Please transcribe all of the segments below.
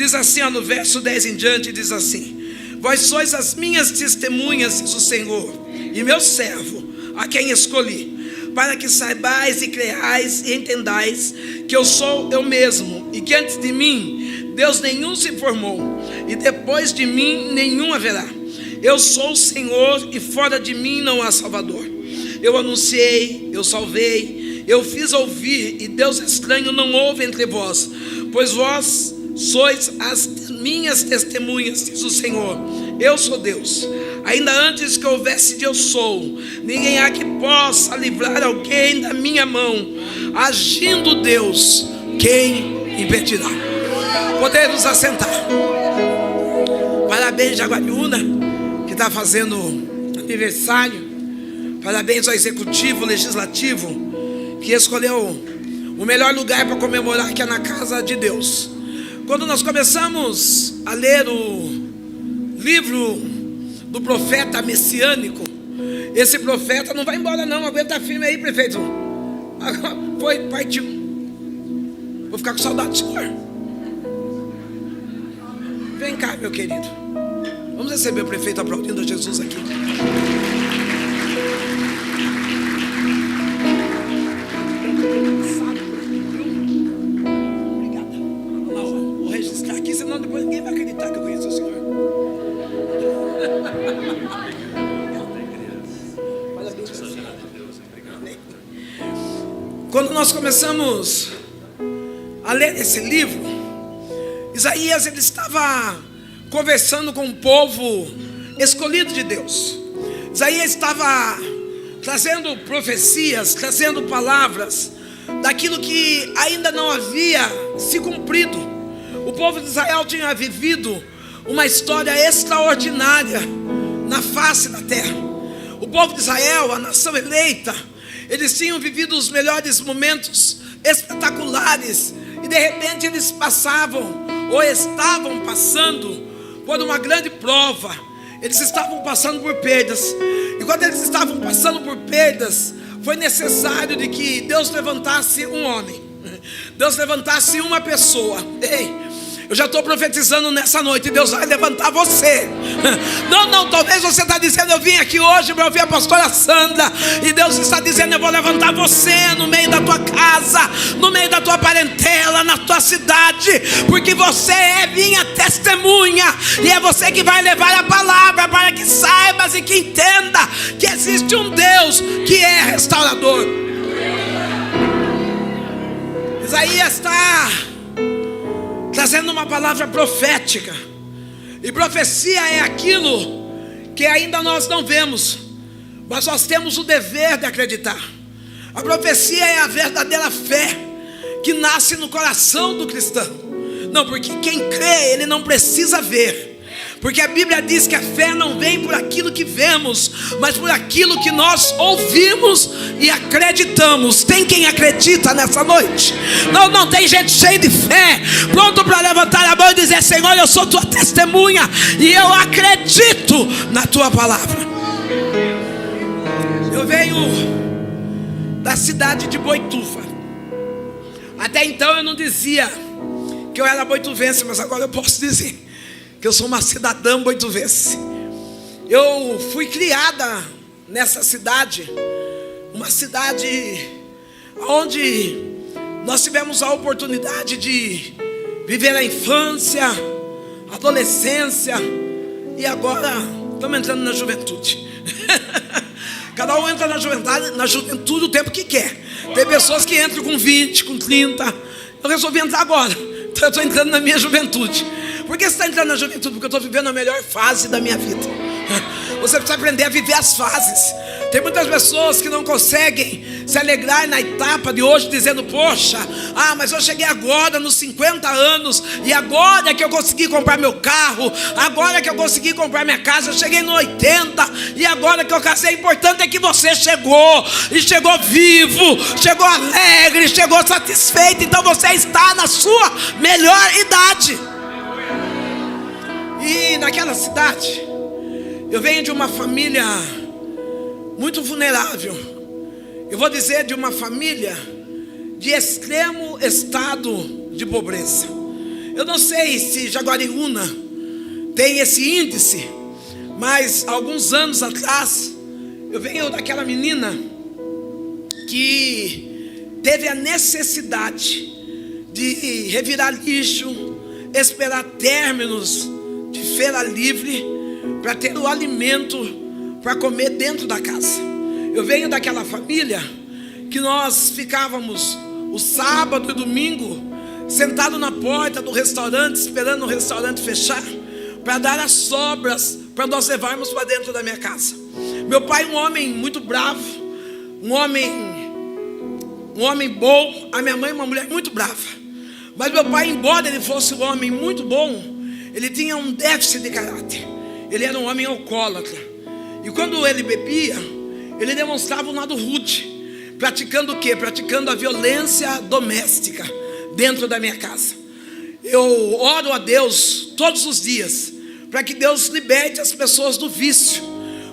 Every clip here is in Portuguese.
diz assim, no verso 10 em diante, diz assim: vós sois as minhas testemunhas, diz o Senhor, e meu servo, a quem escolhi, para que saibais e creais e entendais que eu sou eu mesmo, e que antes de mim Deus nenhum se formou, e depois de mim nenhum haverá. Eu sou o Senhor, e fora de mim não há Salvador. Eu anunciei, eu salvei, eu fiz ouvir, e Deus estranho não houve entre vós, pois vós sois as minhas testemunhas, diz o Senhor. Eu sou Deus. Ainda antes que houvesse de eu sou, ninguém há que possa livrar alguém da minha mão. Agindo Deus, quem impedirá? Podemos assentar. Parabéns, Jaguariúna, que está fazendo aniversário. Parabéns ao executivo, legislativo, que escolheu o melhor lugar para comemorar, que é na casa de Deus. Quando nós começamos a ler o livro do profeta messiânico, esse profeta não vai embora não, aguenta firme aí, prefeito. Partiu. Vou ficar com saudade do senhor. Vem cá, meu querido. Vamos receber o prefeito aplaudindo a Jesus aqui. Senão depois ninguém vai acreditar que eu conheço o Senhor. Quando nós começamos a ler esse livro, Isaías ele estava conversando com o povo escolhido de Deus. Isaías estava trazendo profecias, trazendo palavras daquilo que ainda não havia se cumprido. O povo de Israel tinha vivido uma história extraordinária na face da terra. O povo de Israel, a nação eleita, eles tinham vivido os melhores momentos espetaculares, e de repente eles passavam, ou estavam passando, por uma grande prova. Eles estavam passando por perdas, e quando eles estavam passando por perdas, foi necessário de que Deus levantasse um homem, Deus levantasse uma pessoa. Ei, eu já estou profetizando nessa noite, Deus vai levantar você. Não, talvez você está dizendo, eu vim aqui hoje para ouvir a pastora Sandra, e Deus está dizendo, eu vou levantar você no meio da tua casa, no meio da tua parentela, na tua cidade, porque você é minha testemunha, e é você que vai levar a palavra, para que saibas e que entenda que existe um Deus que é restaurador. Isaías está trazendo uma palavra profética, e profecia é aquilo que ainda nós não vemos, mas nós temos o dever de acreditar. A profecia é a verdadeira fé que nasce no coração do cristão. Não, porque quem crê, ele não precisa ver, porque a Bíblia diz que a fé não vem por aquilo que vemos, mas por aquilo que nós ouvimos e acreditamos. Tem quem acredita nessa noite? Não tem gente cheia de fé, pronto para levantar a mão e dizer, Senhor, eu sou tua testemunha, e eu acredito na tua palavra. Eu venho da cidade de Boituva. Até então eu não dizia que eu era boituvense, mas agora eu posso dizer que eu sou uma cidadã boituvense. Eu fui criada nessa cidade, uma cidade onde nós tivemos a oportunidade de viver a infância, a adolescência, e agora estamos entrando na juventude. Cada um entra na juventude o tempo que quer. Tem pessoas que entram com 20, com 30. Eu resolvi entrar agora, então eu estou entrando na minha juventude. Por que você está entrando na juventude? Porque eu estou vivendo a melhor fase da minha vida. Você precisa aprender a viver as fases. Tem muitas pessoas que não conseguem se alegrar na etapa de hoje, dizendo, poxa, mas eu cheguei agora nos 50 anos, e agora que eu consegui comprar meu carro, agora que eu consegui comprar minha casa, eu cheguei no 80, e agora que eu casei. O importante é que você chegou, e chegou vivo, chegou alegre, chegou satisfeito. Então você está na sua melhor idade. E naquela cidade, eu venho de uma família muito vulnerável. Eu vou dizer, de uma família de extremo estado de pobreza. Eu não sei se Jaguariúna tem esse índice, mas alguns anos atrás, eu venho daquela menina que teve a necessidade de revirar lixo, esperar términos de feira livre para ter o alimento para comer dentro da casa. Eu venho daquela família que nós ficávamos o sábado e domingo sentado na porta do restaurante, esperando o restaurante fechar, para dar as sobras para nós levarmos para dentro da minha casa. Meu pai, um homem muito bravo, um homem bom. A minha mãe, uma mulher muito brava. Mas meu pai, embora ele fosse um homem muito bom, ele tinha um déficit de caráter. Ele era um homem alcoólatra. E quando ele bebia, ele demonstrava um lado rude. Praticando o quê? Praticando a violência doméstica dentro da minha casa. Eu oro a Deus todos os dias para que Deus liberte as pessoas do vício,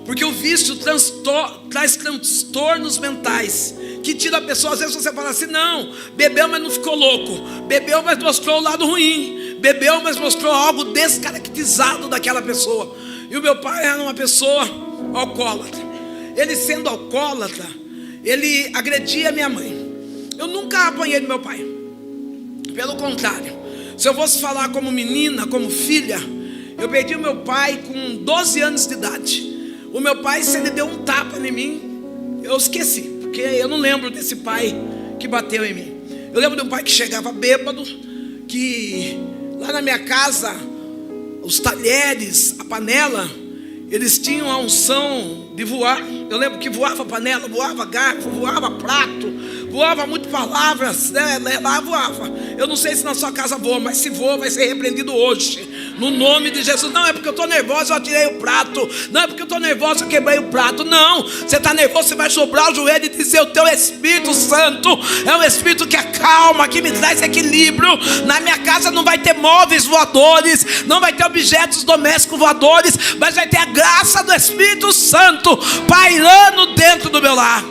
porque o vício traz transtornos mentais que tira a pessoa. Às vezes você fala assim: não, bebeu mas não ficou louco, bebeu mas mostrou o lado ruim, bebeu mas mostrou algo descaracterizado daquela pessoa. E o meu pai era uma pessoa alcoólatra. Ele, sendo alcoólatra, ele agredia minha mãe. Eu nunca apanhei do meu pai, pelo contrário. Se eu fosse falar como menina, como filha, eu perdi o meu pai com 12 anos de idade. O meu pai, se ele deu um tapa em mim, eu esqueci, porque eu não lembro desse pai que bateu em mim. Eu lembro de um pai que chegava bêbado, que lá na minha casa, os talheres, a panela, eles tinham a unção de voar. Eu lembro que voava panela, voava garfo, voava prato, voava muito palavras, né? Lá voava. Eu não sei se na sua casa voa, mas se voa vai ser repreendido hoje, no nome de Jesus. Não é porque eu estou nervoso eu atirei o prato, não é porque eu estou nervoso eu quebrei o prato. Não, você está nervoso, você vai dobrar o joelho e dizer: o teu Espírito Santo é um Espírito que acalma, que me traz equilíbrio. Na minha casa não vai ter móveis voadores, não vai ter objetos domésticos voadores, mas vai ter a graça do Espírito Santo pairando dentro do meu lar.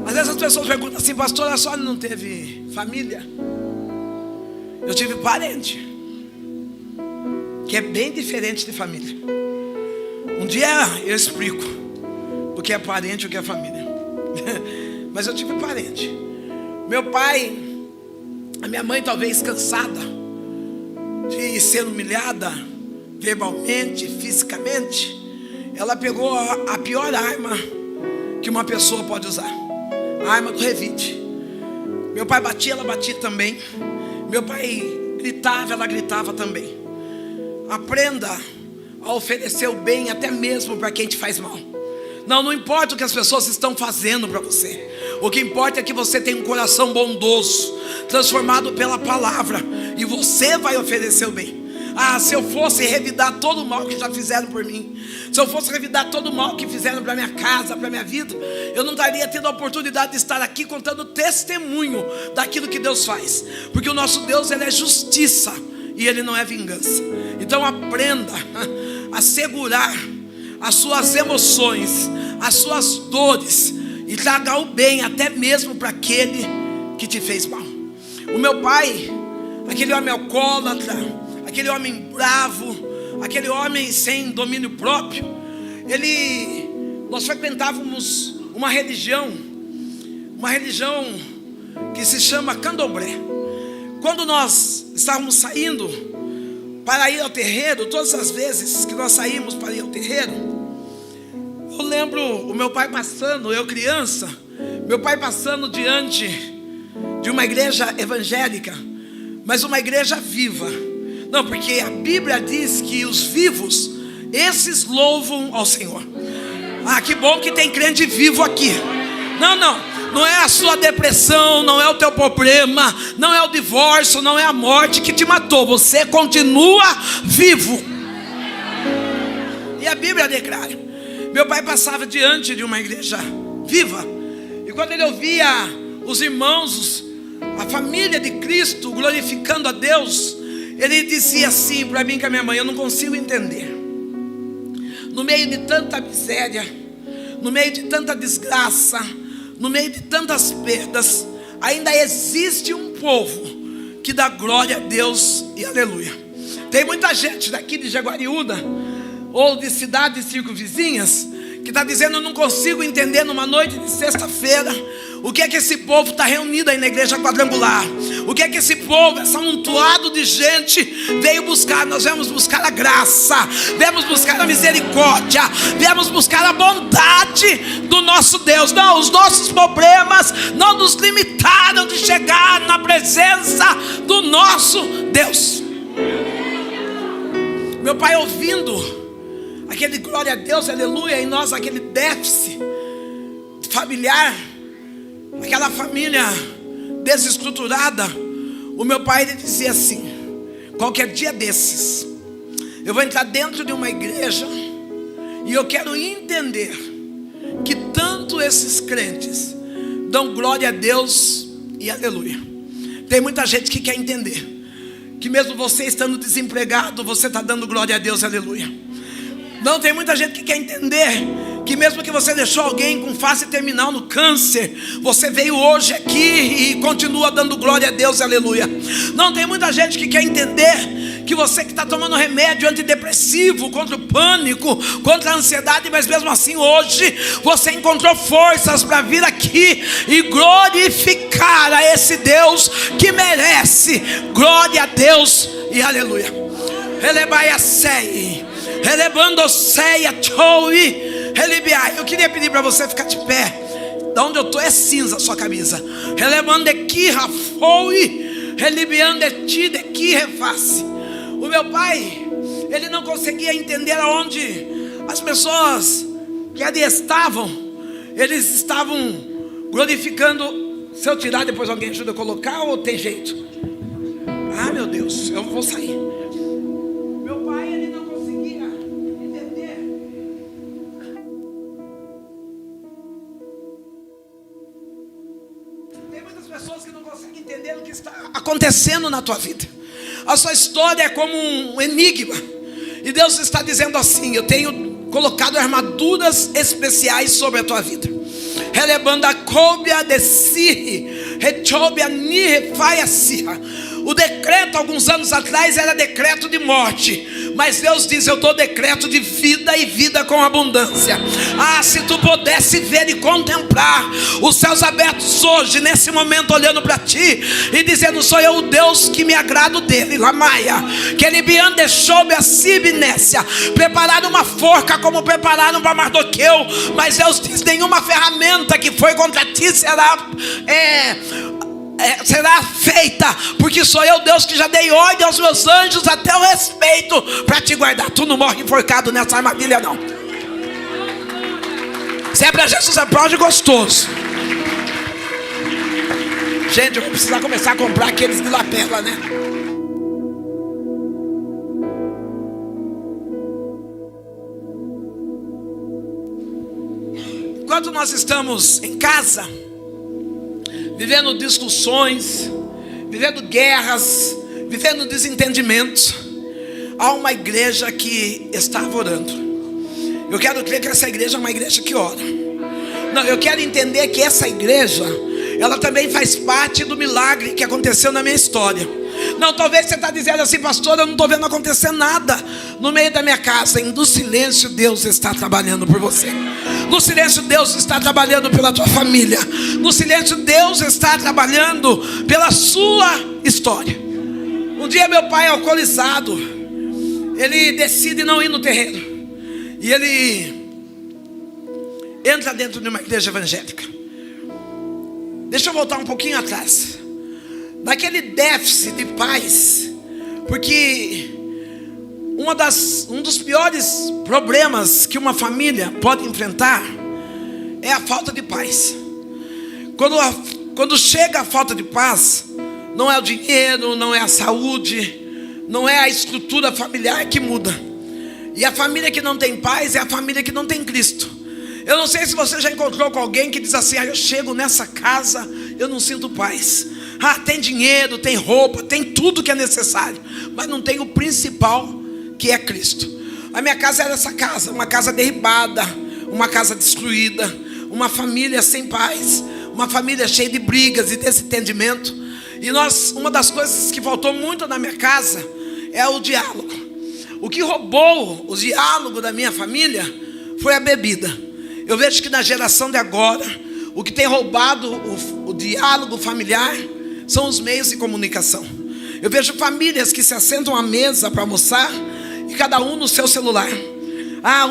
Às vezes as pessoas perguntam assim: pastor, a senhora não teve família? Eu tive parente, que é bem diferente de família. Um dia eu explico o que é parente e o que é família. Mas eu tive parente. Meu pai, a minha mãe, talvez cansada de ser humilhada verbalmente, fisicamente, ela pegou a pior arma que uma pessoa pode usar: a arma do revide. Meu pai batia, ela batia também. Meu pai gritava, ela gritava também. Aprenda a oferecer o bem até mesmo para quem te faz mal. Não importa o que as pessoas estão fazendo para você. O que importa é que você tem um coração bondoso, transformado pela palavra, e você vai oferecer o bem. Ah, se eu fosse revidar todo o mal que já fizeram por mim, se eu fosse revidar todo o mal que fizeram para minha casa, para minha vida, eu não estaria tendo a oportunidade de estar aqui contando testemunho daquilo que Deus faz. Porque o nosso Deus, Ele é justiça e Ele não é vingança. Então aprenda a segurar as suas emoções, as suas dores, e traga o bem até mesmo para aquele que te fez mal. O meu pai, aquele homem alcoólatra, aquele homem bravo, aquele homem sem domínio próprio, nós frequentávamos uma religião que se chama Candomblé. Quando nós estávamos saindo para ir ao terreiro, todas as vezes que nós saímos para ir ao terreiro, eu lembro o meu pai passando, eu criança, meu pai passando diante de uma igreja evangélica, mas uma igreja viva. Não, porque a Bíblia diz que os vivos, esses louvam ao Senhor. Ah, que bom que tem crente vivo aqui. Não é a sua depressão, não é o teu problema, não é o divórcio, não é a morte que te matou. Você continua vivo. E a Bíblia declara. Meu pai passava diante de uma igreja viva, e quando ele ouvia os irmãos, a família de Cristo glorificando a Deus, ele dizia assim para mim e com a minha mãe: eu não consigo entender. No meio de tanta miséria, no meio de tanta desgraça, no meio de tantas perdas, ainda existe um povo que dá glória a Deus e aleluia. Tem muita gente daqui de Jaguariúna ou de cidades circunvizinhas que está dizendo: eu não consigo entender numa noite de sexta-feira o que é que esse povo está reunido aí na igreja quadrangular. O que é que esse povo, esse amontoado de gente veio buscar. Nós viemos buscar a graça, viemos buscar a misericórdia, viemos buscar a bondade do nosso Deus. Não, os nossos problemas não nos limitaram de chegar na presença do nosso Deus. Meu pai, ouvindo aquele glória a Deus, aleluia, em nós aquele déficit familiar, aquela família desestruturada, o meu pai, ele dizia assim: qualquer dia desses eu vou entrar dentro de uma igreja e eu quero entender que tanto esses crentes dão glória a Deus e aleluia. Tem muita gente que quer entender que mesmo você estando desempregado, você está dando glória a Deus, aleluia. Não, tem muita gente que quer entender que mesmo que você deixou alguém com fase terminal no câncer, você veio hoje aqui e continua dando glória a Deus, aleluia. Não, tem muita gente que quer entender que você que está tomando remédio antidepressivo contra o pânico, contra a ansiedade, mas mesmo assim hoje você encontrou forças para vir aqui e glorificar a esse Deus que merece glória a Deus e aleluia. Elebaia sei, elebando ceia choui. Eu queria pedir para você ficar de pé. Da onde eu estou é cinza a sua camisa. O meu pai, ele não conseguia entender aonde as pessoas que ali estavam, eles estavam glorificando. Se eu tirar, depois alguém ajuda a colocar, ou tem jeito? Ah, meu Deus, eu vou sair. Meu pai, ele não conseguia entender. Tem muitas pessoas que não conseguem entender o que está acontecendo na tua vida. A sua história é como um enigma. E Deus está dizendo assim: eu tenho colocado armaduras especiais sobre a tua vida. O decreto alguns anos atrás era decreto de morte, mas Deus diz: eu dou decreto de vida e vida com abundância. Ah, se tu pudesse ver e contemplar os céus abertos hoje, nesse momento, olhando para ti e dizendo: sou eu o Deus que me agrado dele. Lamaia, que ele me deixou a Sibnécia, prepararam uma forca como prepararam para Mardoqueu, mas Deus diz: nenhuma ferramenta que foi contra ti será feita, porque sou eu Deus que já dei ordem aos meus anjos a teu respeito para te guardar. Tu não morre enforcado nessa armadilha, não. Se é para Jesus, aplaude gostoso. Gente, eu vou precisar começar a comprar aqueles de lapela, né? Enquanto nós estamos em casa, vivendo discussões, vivendo guerras, vivendo desentendimentos, há uma igreja que está orando. Eu quero crer que essa igreja é uma igreja que ora. Não, eu quero entender que essa igreja, ela também faz parte do milagre que aconteceu na minha história. Não, talvez você está dizendo assim: pastor, eu não estou vendo acontecer nada no meio da minha casa. No silêncio, Deus está trabalhando por você. No silêncio, Deus está trabalhando pela tua família. No silêncio, Deus está trabalhando pela sua história. Um dia meu pai, alcoolizado, ele decide não ir no terreiro, e ele entra dentro de uma igreja evangélica. Deixa eu voltar um pouquinho atrás. Naquele déficit de paz, porque um dos piores problemas que uma família pode enfrentar é a falta de paz. Quando chega a falta de paz, não é o dinheiro, não é a saúde, não é a estrutura familiar que muda. E a família que não tem paz é a família que não tem Cristo. Eu não sei se você já encontrou com alguém que diz assim: eu chego nessa casa, eu não sinto paz. Tem dinheiro, tem roupa, tem tudo que é necessário, mas não tem o principal, que é Cristo. A minha casa era essa casa, uma casa derribada, uma casa destruída, uma família sem paz, uma família cheia de brigas e desentendimento. E uma das coisas que faltou muito na minha casa é o diálogo. O que roubou o diálogo da minha família foi a bebida. Eu vejo que na geração de agora, o que tem roubado o diálogo familiar são os meios de comunicação. Eu vejo famílias que se assentam à mesa para almoçar e cada um no seu celular.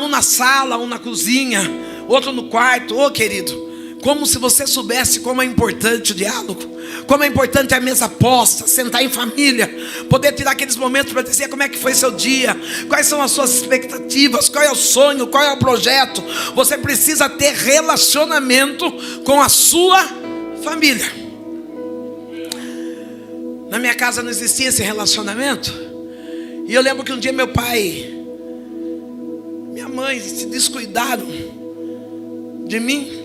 Um na sala, um na cozinha, outro no quarto. Querido, como se você soubesse como é importante o diálogo, como é importante a mesa posta, sentar em família, poder tirar aqueles momentos para dizer como é que foi seu dia, quais são as suas expectativas, qual é o sonho, qual é o projeto. Você precisa ter relacionamento com a sua família. Na minha casa não existia esse relacionamento. E eu lembro que um dia meu pai, minha mãe se descuidaram de mim.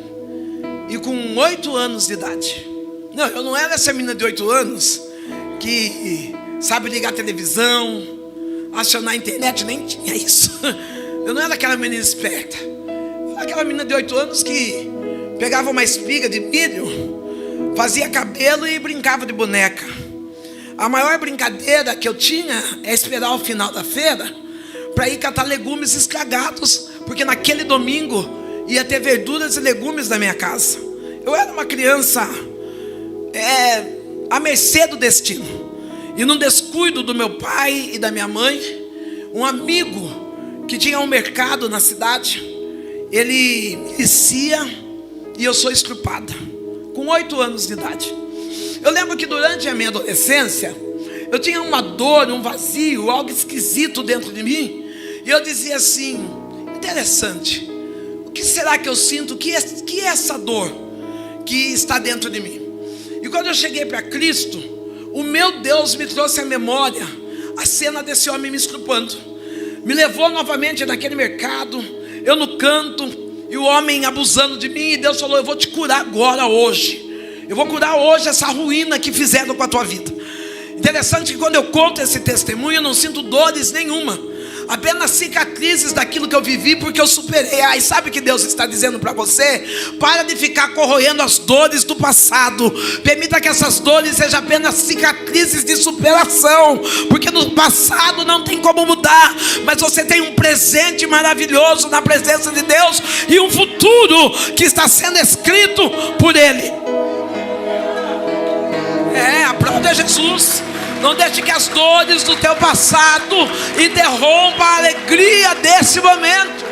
E com 8 anos de idade. Não, eu não era essa menina de 8 anos que sabe ligar a televisão, acionar a internet, nem tinha isso. Eu não era aquela menina esperta. Eu era aquela menina de 8 anos que pegava uma espiga de milho, fazia cabelo e brincava de boneca. A maior brincadeira que eu tinha é esperar o final da feira para ir catar legumes estragados, porque naquele domingo ia ter verduras e legumes na minha casa. Eu era uma criança à mercê do destino. E num descuido do meu pai e da minha mãe, um amigo que tinha um mercado na cidade, ele me dizia, e eu sou estrupada, com 8 anos de idade. Eu lembro que durante a minha adolescência, eu tinha uma dor, um vazio, algo esquisito dentro de mim. E eu dizia assim, interessante, o que será que eu sinto? Que é essa dor que está dentro de mim? E quando eu cheguei para Cristo, o meu Deus me trouxe à memória a cena desse homem me estrupando. Me levou novamente naquele mercado, eu no canto, e o homem abusando de mim. E Deus falou, eu vou te curar agora, hoje. Eu vou curar hoje essa ruína que fizeram com a tua vida. Interessante que quando eu conto esse testemunho, eu não sinto dores nenhuma, apenas cicatrizes daquilo que eu vivi, porque eu superei. E sabe o que Deus está dizendo para você? Para de ficar corroendo as dores do passado. Permita que essas dores sejam apenas cicatrizes de superação, porque no passado não tem como mudar, mas você tem um presente maravilhoso na presença de Deus e um futuro que está sendo escrito por Ele. Aplauda Jesus. Não deixe que as dores do teu passado interrompam a alegria desse momento.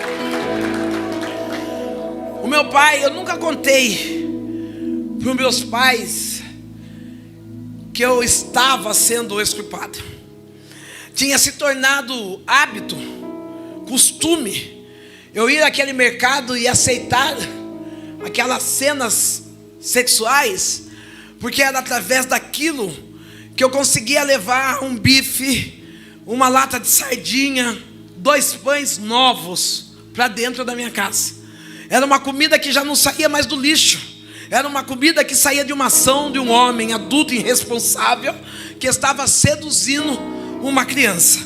O meu pai, eu nunca contei para os meus pais que eu estava sendo estrupado. Tinha se tornado hábito, costume, eu ir àquele mercado e aceitar aquelas cenas sexuais, porque era através daquilo que eu conseguia levar um bife, uma lata de sardinha, 2 pães novos para dentro da minha casa. Era uma comida que já não saía mais do lixo. Era uma comida que saía de uma ação de um homem adulto irresponsável que estava seduzindo uma criança.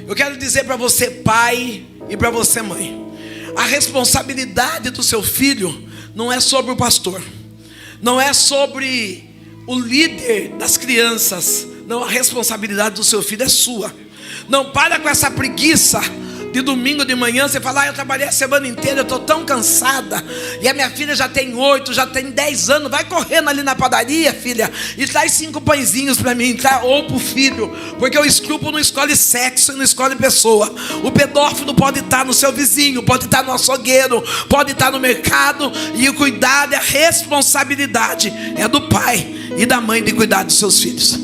Eu quero dizer para você, pai, e para você, mãe, a responsabilidade do seu filho não é sobre o pastor, não é sobre o líder das crianças. Não, a responsabilidade do seu filho é sua. Não para com essa preguiça de domingo de manhã você fala, eu trabalhei a semana inteira, eu estou tão cansada, e a minha filha já tem 8, já tem 10 anos, vai correndo ali na padaria, filha, e traz 5 pãezinhos para mim, ou para o filho, porque o escrúpulo não escolhe sexo e não escolhe pessoa. O pedófilo pode estar no seu vizinho, pode estar no açougueiro, pode estar no mercado, e o cuidado e a responsabilidade é do pai e da mãe de cuidar dos seus filhos.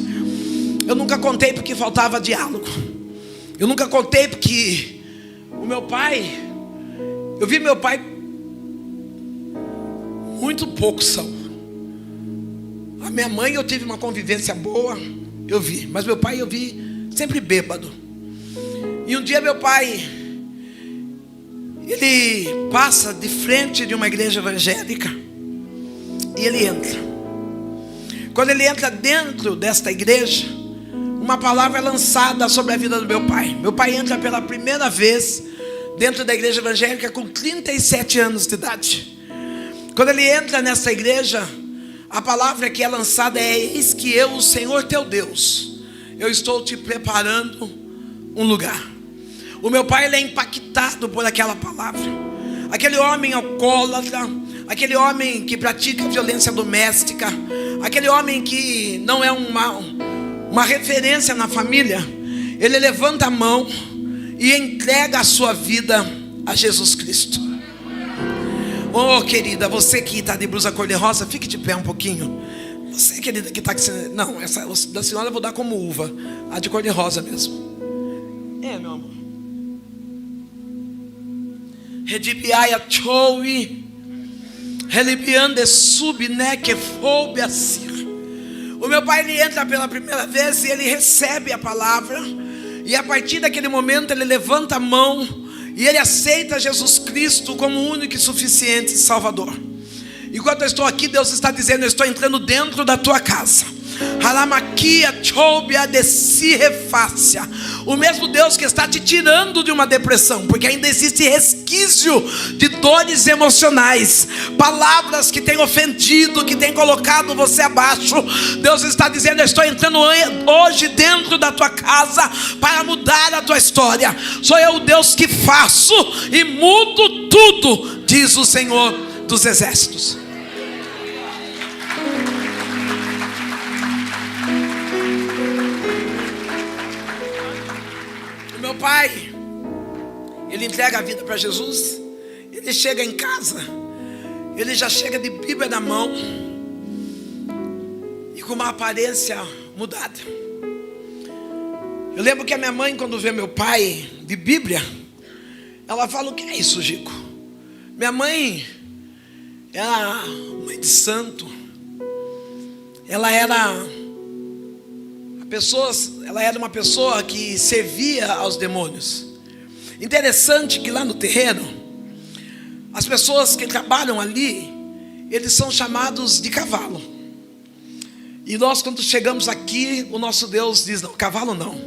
Eu nunca contei porque faltava diálogo. Eu nunca contei porque o meu pai, eu vi meu pai muito pouco são. A minha mãe eu tive uma convivência boa, eu vi, mas meu pai eu vi sempre bêbado. E um dia meu pai, ele passa de frente de uma igreja evangélica e ele entra. Quando ele entra dentro desta igreja, uma palavra é lançada sobre a vida do meu pai. Meu pai entra pela primeira vez dentro da igreja evangélica com 37 anos de idade. Quando ele entra nessa igreja, A palavra que é lançada é: eis que eu, o Senhor teu Deus, eu estou te preparando um lugar. O meu pai, ele é impactado por aquela palavra. Aquele homem alcoólatra, aquele homem que pratica violência doméstica, aquele homem que não é uma referência na família, ele levanta a mão e entrega a sua vida a Jesus Cristo. Oh, querida, você que está de blusa cor-de-rosa, fique de pé um pouquinho. Você, querida, que está aqui, não, essa da senhora eu vou dar como uva, a de cor-de-rosa mesmo. É, meu amor. Redibiaia choui, relibiande subneque foube assir. O meu pai, ele entra pela primeira vez e ele recebe a palavra. E a partir daquele momento ele levanta a mão e ele aceita Jesus Cristo como o único e suficiente Salvador. Enquanto eu estou aqui, Deus está dizendo: eu estou entrando dentro da tua casa. O mesmo Deus que está te tirando de uma depressão, porque ainda existe resquício de dores emocionais, palavras que têm ofendido, que têm colocado você abaixo. Deus está dizendo: eu estou entrando hoje dentro da tua casa para mudar a tua história. Sou eu o Deus que faço e mudo tudo, diz o Senhor dos Exércitos. Meu pai, ele entrega a vida para Jesus. Ele chega em casa, ele já chega de Bíblia na mão e com uma aparência mudada. Eu lembro que a minha mãe, quando vê meu pai de Bíblia, ela fala: o que é isso, Gico? Minha mãe era mãe de santo. Ela era uma pessoa que servia aos demônios. Interessante que lá no terreno, as pessoas que trabalham ali, eles são chamados de cavalo. E nós, quando chegamos aqui, o nosso Deus diz: não, cavalo não,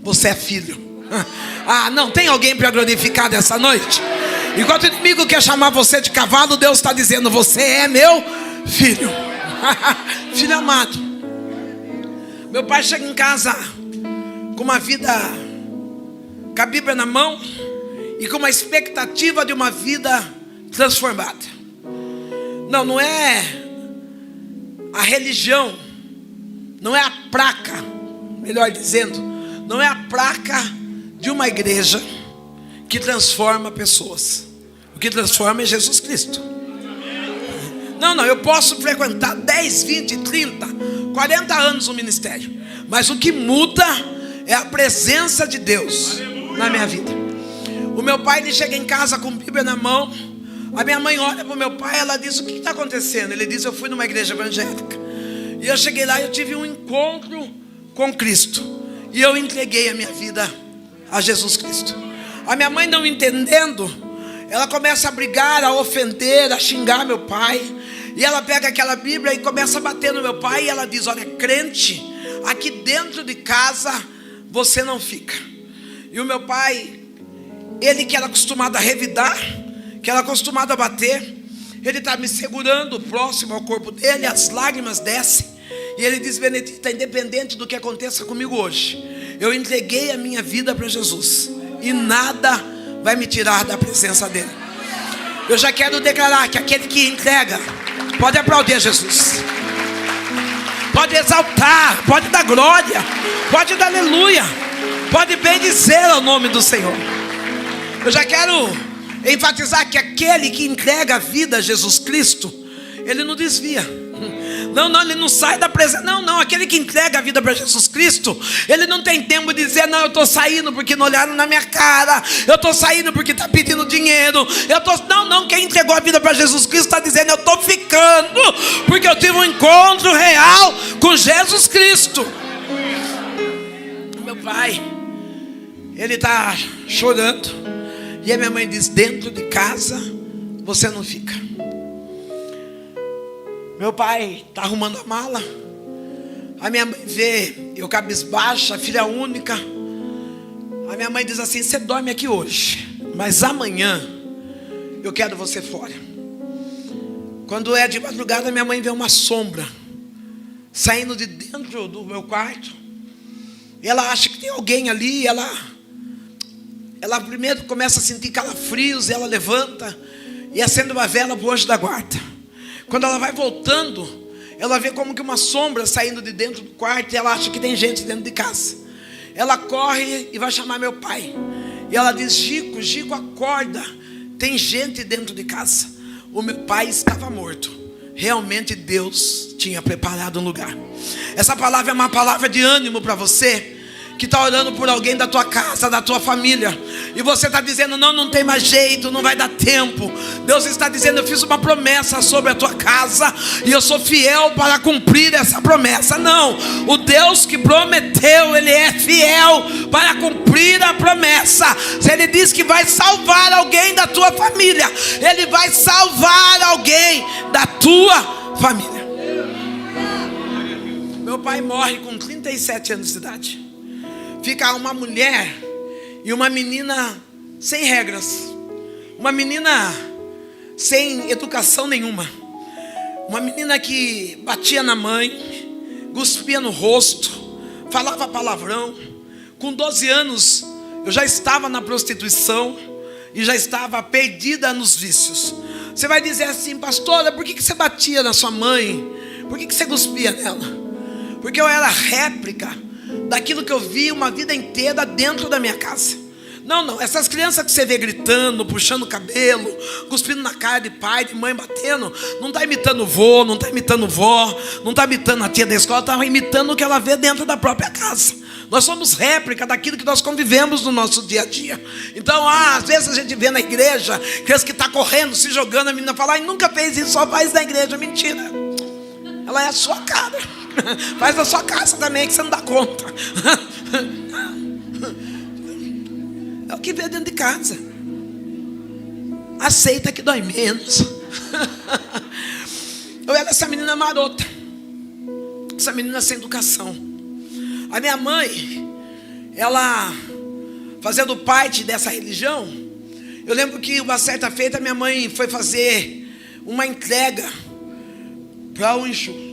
você é filho. Ah, não, tem alguém para glorificar nessa noite? Enquanto o inimigo quer chamar você de cavalo, Deus está dizendo: você é meu filho. Filho amado. Meu pai chega em casa com uma vida, com a Bíblia na mão e com uma expectativa de uma vida transformada. Não é a religião, não é a placa, melhor dizendo, não é a placa de uma igreja que transforma pessoas. O que transforma é Jesus Cristo. Não, eu posso frequentar 10, 20, 30, 40 anos no ministério, mas o que muda é a presença de Deus na minha vida. O meu pai, ele chega em casa com a Bíblia na mão. A minha mãe olha para o meu pai, ela diz: o que está acontecendo? Ele diz: eu fui numa igreja evangélica e eu cheguei lá e eu tive um encontro com Cristo e eu entreguei a minha vida a Jesus Cristo. A minha mãe, não entendendo, ela começa a brigar, a ofender, a xingar meu pai. E ela pega aquela Bíblia e começa a bater no meu pai. E ela diz: olha, crente, aqui dentro de casa você não fica. E o meu pai, ele que era acostumado a revidar, que era acostumado a bater, ele está me segurando próximo ao corpo dele. As lágrimas descem. E ele diz: Benedita, independente do que aconteça comigo hoje, eu entreguei a minha vida para Jesus e nada vai me tirar da presença dele. Eu já quero declarar que aquele que entrega pode aplaudir a Jesus, pode exaltar, pode dar glória, pode dar aleluia, pode bendizer o nome do Senhor. Eu já quero enfatizar que aquele que entrega a vida a Jesus Cristo, ele não desvia. Não, ele não sai da presença. Não, aquele que entrega a vida para Jesus Cristo, ele não tem tempo de dizer: não, eu estou saindo porque não olharam na minha cara, eu estou saindo porque está pedindo dinheiro, não, quem entregou a vida para Jesus Cristo está dizendo: eu estou ficando porque eu tive um encontro real com Jesus Cristo. Meu pai, ele está chorando, e a minha mãe diz: dentro de casa você não fica. Meu pai está arrumando a mala. A minha mãe vê eu cabisbaixa, filha única. A minha mãe diz assim: você dorme aqui hoje, mas amanhã eu quero você fora. Quando é de madrugada, minha mãe vê uma sombra saindo de dentro do meu quarto. E ela acha que tem alguém ali. Ela primeiro começa a sentir calafrios. E ela levanta e acende uma vela para o anjo da guarda. Quando ela vai voltando, ela vê como que uma sombra saindo de dentro do quarto. E ela acha que tem gente dentro de casa. Ela corre e vai chamar meu pai. E ela diz: Gico, acorda, tem gente dentro de casa. O meu pai estava morto. Realmente Deus tinha preparado um lugar. Essa palavra é uma palavra de ânimo para você que está orando por alguém da tua casa, da tua família, e você está dizendo: não tem mais jeito, não vai dar tempo. Deus está dizendo: eu fiz uma promessa sobre a tua casa, e eu sou fiel para cumprir essa promessa. Não, o Deus que prometeu, Ele é fiel para cumprir a promessa. Se Ele diz que vai salvar alguém da tua família, Ele vai salvar alguém da tua família. Meu pai morre com 37 anos de idade. Fica uma mulher e uma menina sem regras, uma menina sem educação nenhuma, uma menina que batia na mãe, cuspia no rosto, falava palavrão. Com 12 anos eu já estava na prostituição e já estava perdida nos vícios. Você vai dizer assim: pastora, por que você batia na sua mãe? Por que você cuspia nela? Porque eu era réplica daquilo que eu vi uma vida inteira dentro da minha casa. Não, essas crianças que você vê gritando, puxando o cabelo, cuspindo na cara de pai, de mãe, batendo, não está imitando o vô, não está imitando vó, não está imitando a tia da escola, está imitando o que ela vê dentro da própria casa. Nós somos réplica daquilo que nós convivemos no nosso dia a dia. Então, às vezes a gente vê na igreja criança que está correndo, se jogando, a menina fala: nunca fez isso, só faz na igreja. Mentira, ela é a sua cara. Faz na sua casa também, que você não dá conta. É o que vê dentro de casa. Aceita que dói menos. Eu era essa menina marota, essa menina sem educação. A minha mãe, ela fazendo parte dessa religião, eu lembro que uma certa feita minha mãe foi fazer uma entrega para o Exu.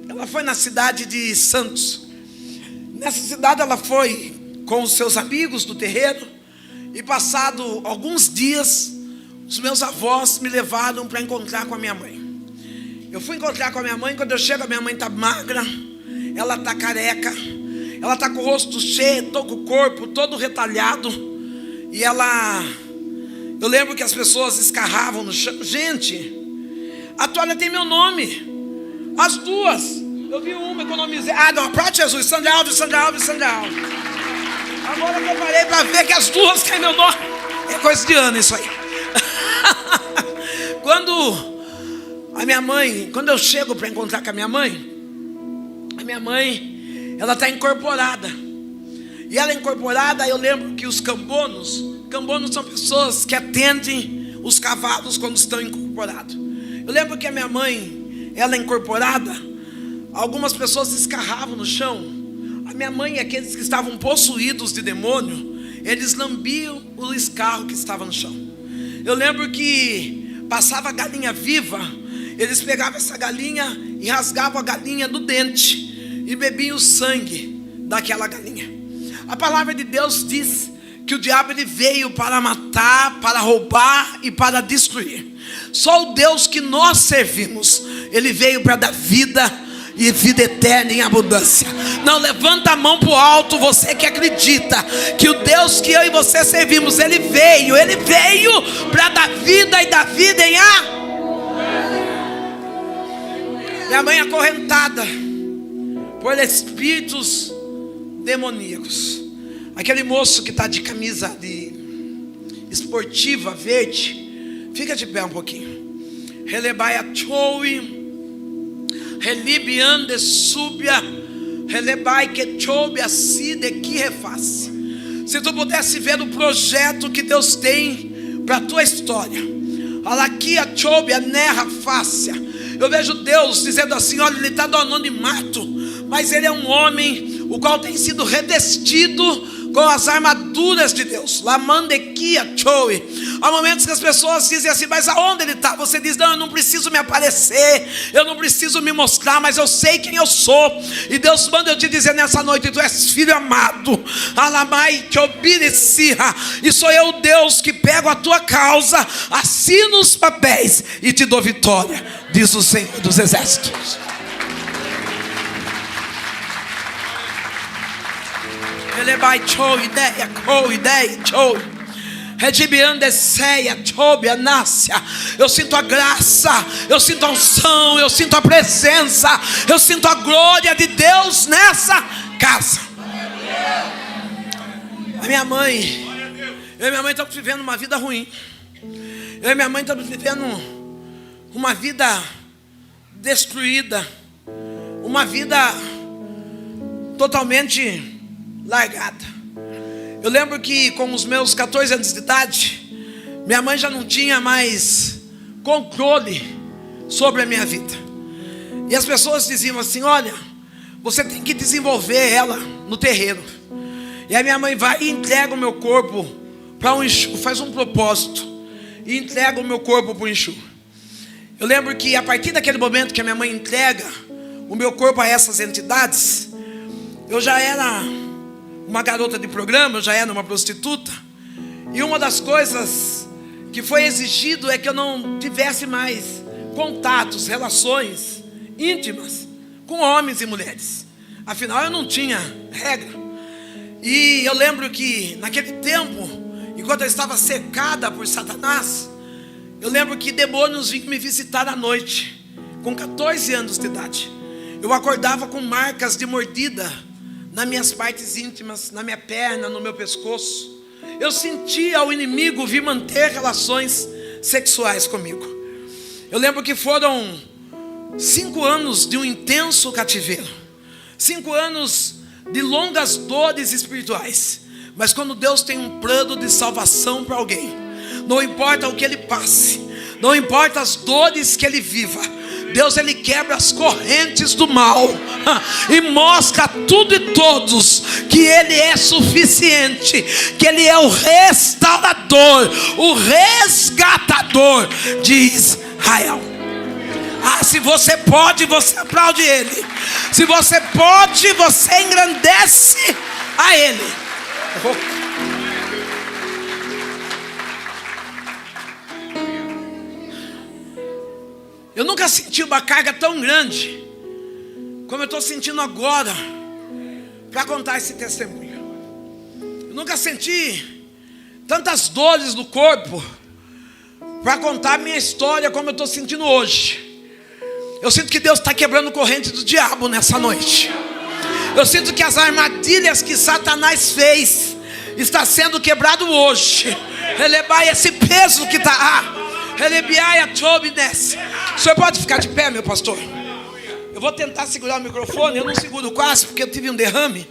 Ela foi na cidade de Santos. Nessa cidade ela foi com os seus amigos do terreiro. E passado alguns dias, os meus avós me levaram para encontrar com a minha mãe. Eu fui encontrar com a minha mãe. Quando eu chego, a minha mãe está magra, ela está careca, ela está com o rosto cheio, com o corpo todo retalhado. E eu lembro que as pessoas escarravam no chão. Gente, a toalha tem meu nome. As duas. Eu vi uma, economizei. Não, pronto, Jesus. Sandra Alves. Agora que eu parei para ver que as duas têm meu nome. É coisa de ano isso aí. Quando eu chego para encontrar com a minha mãe, ela está incorporada. E ela incorporada, eu lembro que os cambonos são pessoas que atendem os cavalos quando estão incorporados. Eu lembro que a minha mãe, ela incorporada, algumas pessoas escarravam no chão. A minha mãe e aqueles que estavam possuídos de demônio, eles lambiam o escarro que estava no chão. Eu lembro que passava a galinha viva, eles pegavam essa galinha e rasgavam a galinha do dente e bebiam o sangue daquela galinha. A palavra de Deus diz que o diabo ele veio para matar, para roubar e para destruir. Só o Deus que nós servimos, ele veio para dar vida e vida eterna em abundância. Não, levanta a mão para o alto, você que acredita que o Deus que eu e você servimos, ele veio para dar vida e dar vida em Minha mãe acorrentada por espíritos demoníacos. Aquele moço que está de camisa esportiva verde, fica de pé um pouquinho. Relebaia choui, relibiande subia, relebai que choube assim de que reface. Se tu pudesse ver o projeto que Deus tem para a tua história, alaquia choube a nerra fácia. Eu vejo Deus dizendo assim: olha, ele está do anonimato, mas ele é um homem o qual tem sido revestido com as armaduras de Deus. Lamandequia choe. Há momentos que as pessoas dizem assim: mas aonde ele está? Você diz: não, eu não preciso me aparecer, eu não preciso me mostrar, mas eu sei quem eu sou. E Deus manda eu te dizer nessa noite: tu és filho amado. Alamai que obedecirra. E sou eu, Deus, que pego a tua causa, assino os papéis e te dou vitória, diz o Senhor dos Exércitos. Ele vai show ideia, show. Eu sinto a graça, eu sinto a unção, eu sinto a presença, eu sinto a glória de Deus nessa casa. A minha mãe, eu e minha mãe estamos vivendo uma vida ruim. Eu e minha mãe estamos vivendo uma vida destruída, uma vida totalmente largada. Eu lembro que com os meus 14 anos de idade, minha mãe já não tinha mais controle sobre a minha vida. E as pessoas diziam assim: olha, você tem que desenvolver ela no terreiro. E aí minha mãe vai e entrega o meu corpo para um Exu, faz um propósito e entrega o meu corpo para o Exu. Eu lembro que a partir daquele momento que a minha mãe entrega o meu corpo a essas entidades, eu já era uma garota de programa, eu já era uma prostituta. E uma das coisas que foi exigido é que eu não tivesse mais contatos, relações íntimas com homens e mulheres. Afinal, eu não tinha regra. E eu lembro que naquele tempo, enquanto eu estava cercada por Satanás, eu lembro que demônios vinham me visitar à noite, com 14 anos de idade. Eu acordava com marcas de mordida nas minhas partes íntimas, na minha perna, no meu pescoço. Eu sentia o inimigo vir manter relações sexuais comigo. Eu lembro que foram 5 anos de um intenso cativeiro, 5 anos de longas dores espirituais. Mas quando Deus tem um plano de salvação para alguém, não importa o que ele passe, não importa as dores que ele viva, Deus, ele quebra as correntes do mal e mostra a tudo e todos que ele é suficiente, que ele é o restaurador, o resgatador de Israel. Ah, se você pode, você aplaude ele. Se você pode, você engrandece a ele. Eu nunca senti uma carga tão grande como eu estou sentindo agora para contar esse testemunho. Eu nunca senti tantas dores no corpo para contar a minha história como eu estou sentindo hoje. Eu sinto que Deus está quebrando corrente do diabo nessa noite. Eu sinto que as armadilhas que Satanás fez está sendo quebrado hoje. Elebai esse peso que está. O senhor pode ficar de pé, meu pastor? Eu vou tentar segurar o microfone. Eu não seguro quase porque eu tive um derrame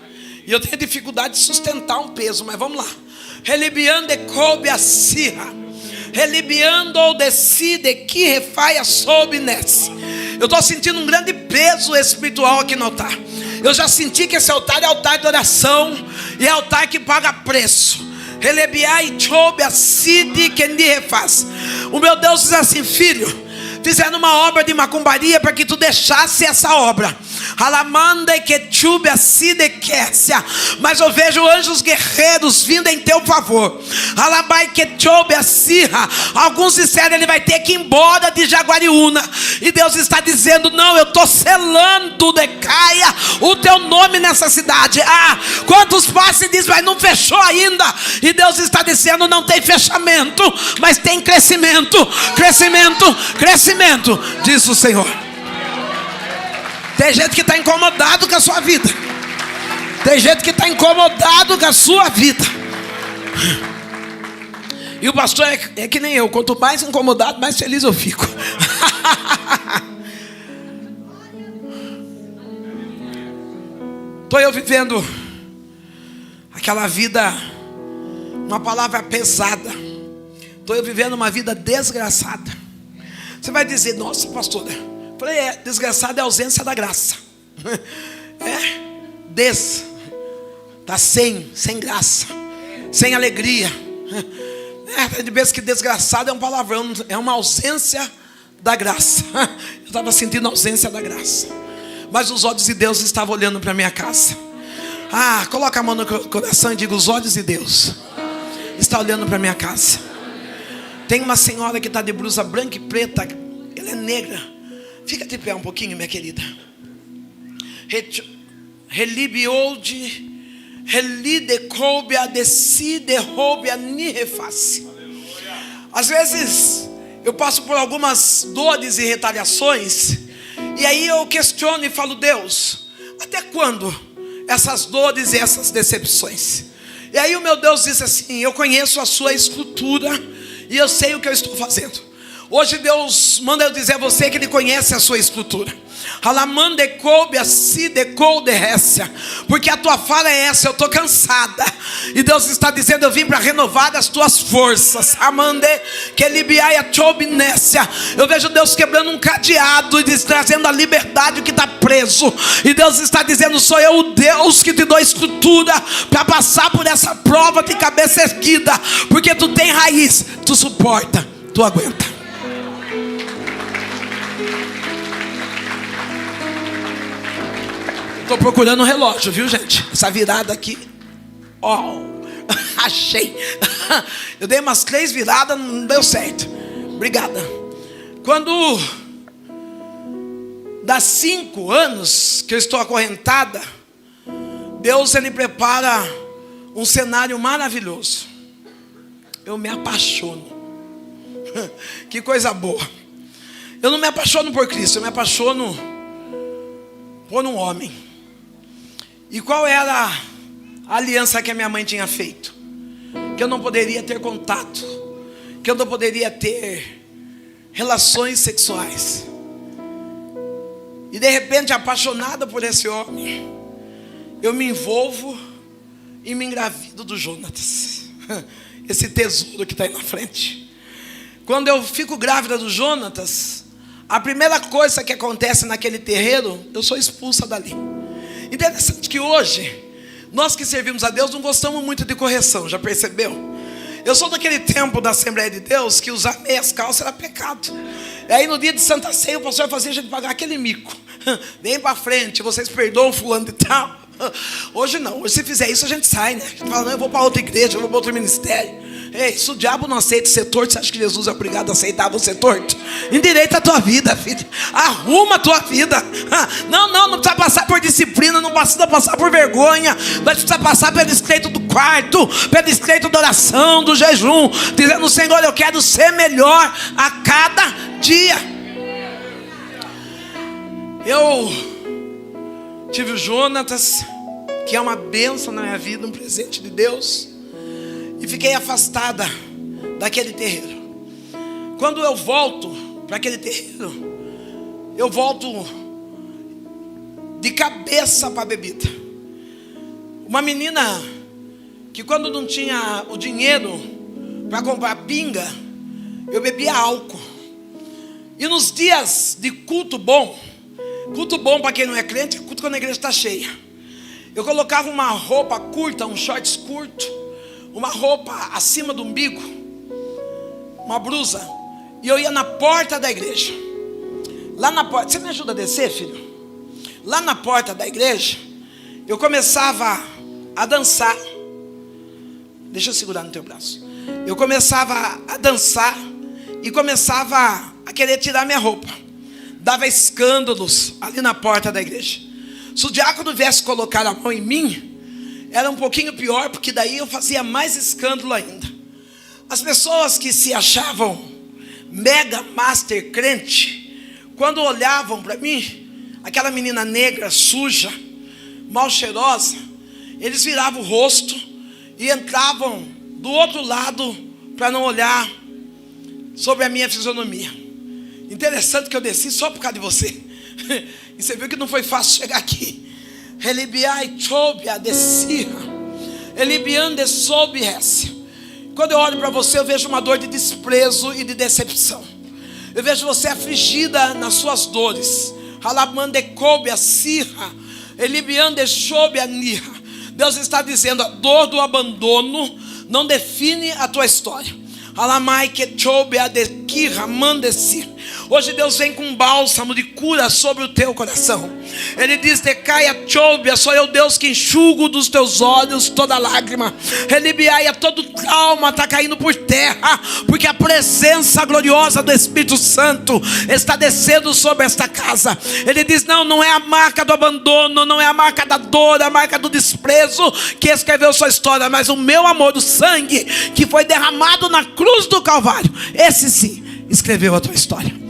e eu tenho dificuldade de sustentar um peso, mas vamos lá. Relibiando coube a sirra, relibiando ou decide que refaia sob nesse. Eu estou sentindo um grande peso espiritual aqui no altar. Eu já senti que esse altar é altar de oração e é altar que paga preço. O meu Deus diz assim: filho, fizeram uma obra de macumbaria para que tu deixasse essa obra. Mas eu vejo anjos guerreiros vindo em teu favor. Alguns disseram: ele vai ter que ir embora de Jaguariúna. E Deus está dizendo: não, eu estou selando, decaia o teu nome nessa cidade. Ah, quantos passam e dizem: mas não fechou ainda. E Deus está dizendo: não tem fechamento, mas tem crescimento, crescimento, crescimento, diz o Senhor. Tem gente que está incomodado com a sua vida. Tem gente que está incomodado com a sua vida. E o pastor é que nem eu. Quanto mais incomodado, mais feliz eu fico. Estou eu vivendo aquela vida, uma palavra pesada. Estou eu vivendo uma vida desgraçada. Você vai dizer: nossa, pastor, falei, desgraçado é a ausência da graça. Está sem graça, sem alegria. De vez que desgraçado é um palavrão, é uma ausência da graça. Eu estava sentindo a ausência da graça, mas os olhos de Deus estavam olhando para a minha casa. Coloca a mão no coração e diga: os olhos de Deus estão olhando para a minha casa. Tem uma senhora que está de blusa branca e preta, ela é negra. Fica de pé um pouquinho, minha querida. Relibe old, relide coubia, decide roubia ni reface. Às vezes eu passo por algumas dores e retaliações, e aí eu questiono e falo: Deus, até quando essas dores e essas decepções? E aí o meu Deus diz assim: eu conheço a sua estrutura e eu sei o que eu estou fazendo. Hoje Deus manda eu dizer a você que Ele conhece a sua estrutura. Porque a tua fala é essa: eu estou cansada. E Deus está dizendo: eu vim para renovar as tuas forças. Eu vejo Deus quebrando um cadeado e trazendo a liberdade que está preso. E Deus está dizendo: sou eu o Deus que te dou estrutura para passar por essa prova de cabeça erguida. Porque tu tem raiz, tu suporta, tu aguenta. Estou procurando um relógio, viu, gente? Essa virada aqui, achei. Eu dei umas 3 viradas, não deu certo. Obrigada. Quando dá 5 anos que eu estou acorrentada, Deus, Ele prepara um cenário maravilhoso. Eu me apaixono. Que coisa boa. Eu não me apaixono por Cristo, eu me apaixono por um homem. E qual era a aliança que a minha mãe tinha feito? Que eu não poderia ter contato, que eu não poderia ter relações sexuais. E de repente, apaixonada por esse homem, eu me envolvo e me engravido do Jonatas. Esse tesouro que está aí na frente. Quando eu fico grávida do Jonatas, a primeira coisa que acontece naquele terreiro, eu sou expulsa dali. Interessante que hoje, nós que servimos a Deus não gostamos muito de correção, já percebeu? Eu sou daquele tempo da Assembleia de Deus que usar meias calças era pecado. E aí no dia de Santa Ceia o pastor fazia a gente pagar aquele mico. Vem para frente, vocês perdoam fulano de tal. Hoje não, hoje se fizer isso a gente sai, né? A gente fala: não, eu vou para outra igreja, eu vou para outro ministério. Ei, se o diabo não aceita ser torto, você acha que Jesus é obrigado a aceitar você torto? Endireita a tua vida, filho. Arruma a tua vida. Não precisa passar por disciplina, não precisa passar por vergonha, mas precisa passar pelo estreito do quarto, pelo estreito da oração, do jejum, dizendo: Senhor, eu quero ser melhor a cada dia. Eu tive o Jonatas, que é uma bênção na minha vida, um presente de Deus. E fiquei afastada daquele terreiro. Quando eu volto para aquele terreiro, eu volto de cabeça para a bebida. Uma menina que, quando não tinha o dinheiro para comprar pinga, eu bebia álcool. E nos dias de culto bom para quem não é crente, é culto quando a igreja está cheia, eu colocava uma roupa curta, um shorts curto, uma roupa acima do umbigo, uma blusa, e eu ia na porta da igreja. Lá na porta, você me ajuda a descer, filho? Lá na porta da igreja, eu começava a dançar. Deixa eu segurar no teu braço. Eu começava a dançar e começava a querer tirar minha roupa. Dava escândalos ali na porta da igreja. Se o diácono viesse colocar a mão em mim, era um pouquinho pior, porque daí eu fazia mais escândalo ainda. As pessoas que se achavam mega master crente, quando olhavam para mim, aquela menina negra, suja, mal cheirosa, eles viravam o rosto e entravam do outro lado para não olhar sobre a minha fisionomia. Interessante que eu desci só por causa de você. E você viu que não foi fácil chegar aqui. Quando eu olho para você, eu vejo uma dor de desprezo e de decepção. Eu vejo você afligida nas suas Deus está dizendo: a dor do abandono não define a tua história. Hoje Deus vem com um bálsamo de cura sobre o teu coração. Ele diz: decaia chobia, sou eu Deus que enxugo dos teus olhos toda lágrima. Elibiaia, todo trauma está caindo por terra, porque a presença gloriosa do Espírito Santo está descendo sobre esta casa. Ele diz: não é a marca do abandono, não é a marca da dor, a marca do desprezo que escreveu sua história, mas o meu amor, o sangue que foi derramado na cruz do Calvário, esse sim escreveu a tua história.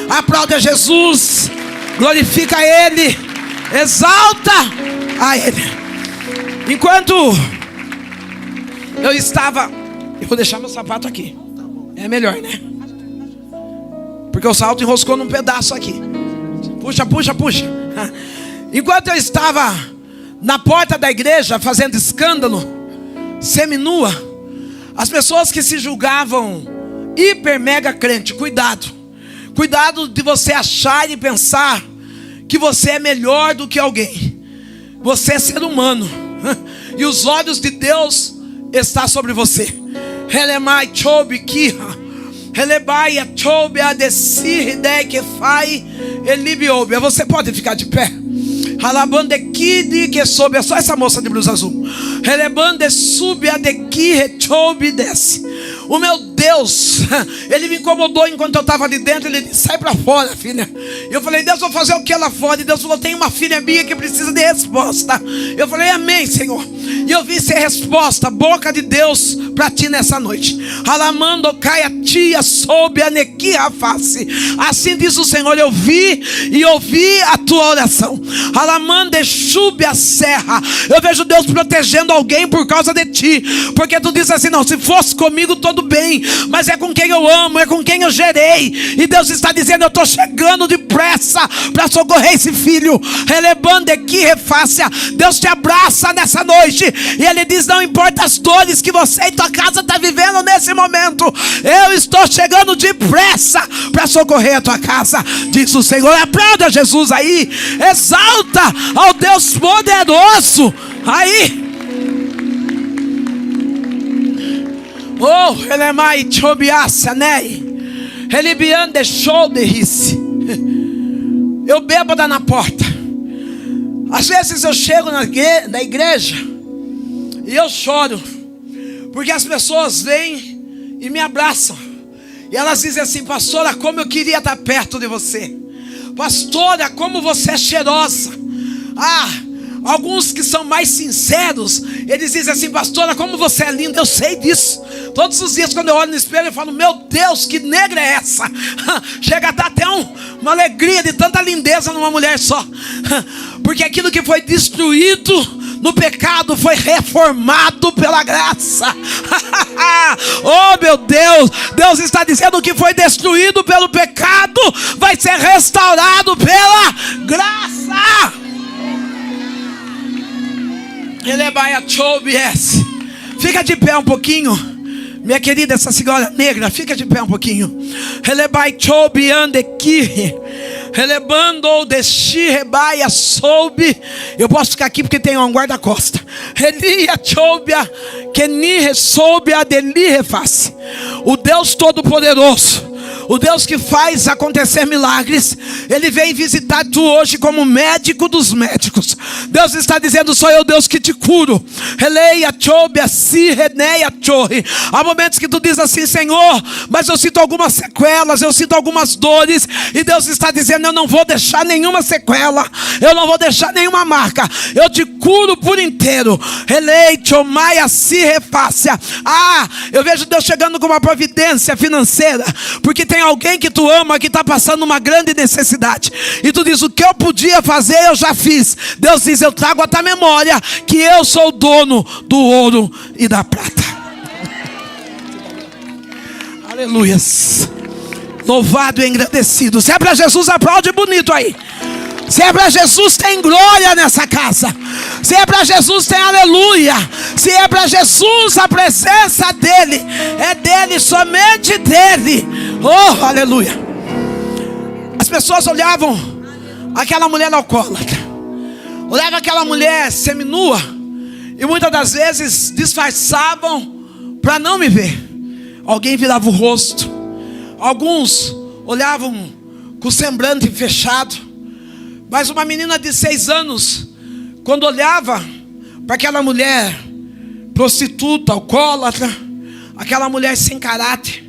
Aplaude a Jesus, glorifica a Ele, exalta a Ele. Enquanto eu estava, eu vou deixar meu sapato aqui, é melhor, né? Porque o salto enroscou num pedaço aqui. Puxa. Enquanto eu estava na porta da igreja fazendo escândalo, seminua, as pessoas que se julgavam hiper mega crente, cuidado de você achar e pensar que você é melhor do que alguém. Você é ser humano, e os olhos de Deus estão sobre você. Você pode ficar de pé. Que soube, é só essa moça de blusa azul. Desce. O meu Deus, Ele me incomodou enquanto eu estava ali dentro. Ele disse: sai para fora, filha. Eu falei: Deus, vou fazer o que lá fora? E Deus falou: tem uma filha minha que precisa de resposta. Eu falei: amém, Senhor. E eu vi ser resposta, boca de Deus para ti nessa noite. Alamando caia tia soube a nequia face. Assim diz o Senhor: eu vi e ouvi a tua oração. Alamande chube a serra. Eu vejo Deus protegendo alguém por causa de ti, porque tu diz assim: não, se fosse comigo todo bem, mas é com quem eu amo, é com quem eu gerei. E Deus está dizendo: eu estou chegando depressa para socorrer esse filho. Relebando aqui refácia. Deus te abraça nessa noite e Ele diz: não importa as dores que você e tua casa está vivendo nesse momento, eu estou chegando depressa para socorrer a tua casa, diz o Senhor. Aplauda Jesus aí, exalta ao Deus poderoso aí. Oh, ele é mais chobiaça, né? Ele bian deixou de rir-se. Eu bêbada na porta. Às vezes eu chego na igreja e eu choro, porque as pessoas vêm e me abraçam. E elas dizem assim: pastora, como eu queria estar perto de você. Pastora, como você é cheirosa. Alguns que são mais sinceros, eles dizem assim: pastora, como você é linda. Eu sei disso. Todos os dias quando eu olho no espelho eu falo: meu Deus, que negra é essa? Chega a dar até uma alegria de tanta lindeza numa mulher só. Porque aquilo que foi destruído no pecado foi reformado pela graça. Oh meu Deus, Deus está dizendo que foi destruído pelo pecado vai ser restaurado pela graça. Fica de pé um pouquinho, minha querida, essa senhora negra, fica de pé um pouquinho. Eu posso ficar aqui porque tem um guarda-costa. O Deus Todo-Poderoso, o Deus que faz acontecer milagres, Ele vem visitar tu hoje como médico dos médicos. Deus está dizendo: sou eu Deus que te curo. Há momentos que tu diz assim: Senhor, mas eu sinto algumas sequelas, eu sinto algumas dores. E Deus está dizendo: eu não vou deixar nenhuma sequela, eu não vou deixar nenhuma marca, eu te curo por inteiro. Eu vejo Deus chegando com uma providência financeira, porque tem alguém que tu ama que está passando uma grande necessidade, e tu diz: o que eu podia fazer eu já fiz. Deus diz: eu trago a tua memória que eu sou o dono do ouro e da prata. Aleluias. Louvado e engrandecido. Se é para Jesus, aplaude bonito aí. Se é para Jesus, tem glória nessa casa. Se é para Jesus, tem aleluia. Se é para Jesus, a presença dele é dele, somente dele. Oh, aleluia. As pessoas olhavam aquela mulher alcoólatra, olhava aquela mulher seminua, e muitas das vezes disfarçavam para não me ver. Alguém virava o rosto, alguns olhavam com o semblante fechado. Mas uma menina de 6 anos, quando olhava para aquela mulher prostituta, alcoólatra, aquela mulher sem caráter,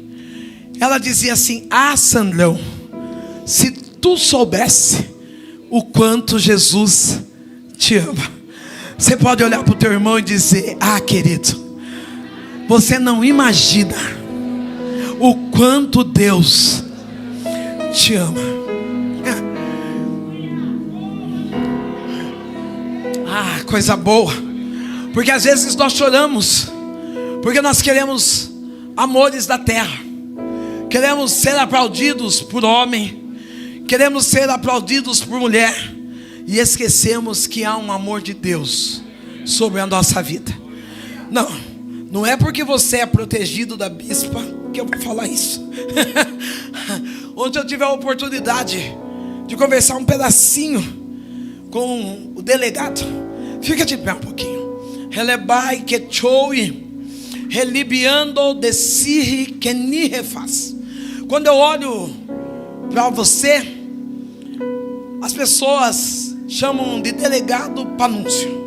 ela dizia assim: ah, Sandrão, se tu soubesse o quanto Jesus te ama. Você pode olhar para o teu irmão e dizer: ah, querido, você não imagina o quanto Deus te ama. Ah, coisa boa. Porque às vezes nós choramos porque nós queremos amores da terra, queremos ser aplaudidos por homem, queremos ser aplaudidos por mulher, e esquecemos que há um amor de Deus sobre a nossa vida. Não é porque você é protegido da bispa que eu vou falar isso. Ontem eu tive a oportunidade de conversar um pedacinho com o delegado. Fica de pé um pouquinho. Relebai que choui, relibiando de sirri que ni refaz. Quando eu olho para você, as pessoas chamam de delegado Panúncio.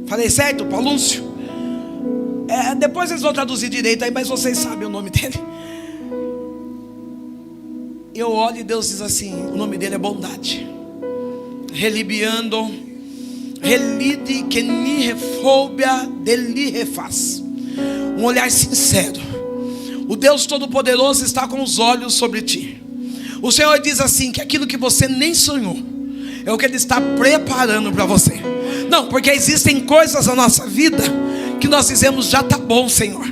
Falei certo? Panúncio? Depois eles vão traduzir direito aí, mas vocês sabem o nome dele. Eu olho e Deus diz assim: o nome dele é bondade. Relibiando, relide que ni refobia dele refaz. Um olhar sincero. O Deus Todo-Poderoso está com os olhos sobre ti. O Senhor diz assim: que aquilo que você nem sonhou é o que Ele está preparando para você. Não, porque existem coisas na nossa vida que nós dizemos: já está bom, Senhor.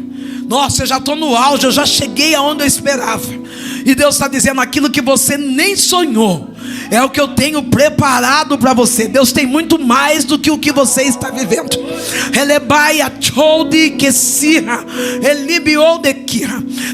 Nossa, eu já estou no auge, eu já cheguei aonde eu esperava. E Deus está dizendo: aquilo que você nem sonhou é o que eu tenho preparado para você. Deus tem muito mais do que o que você está vivendo.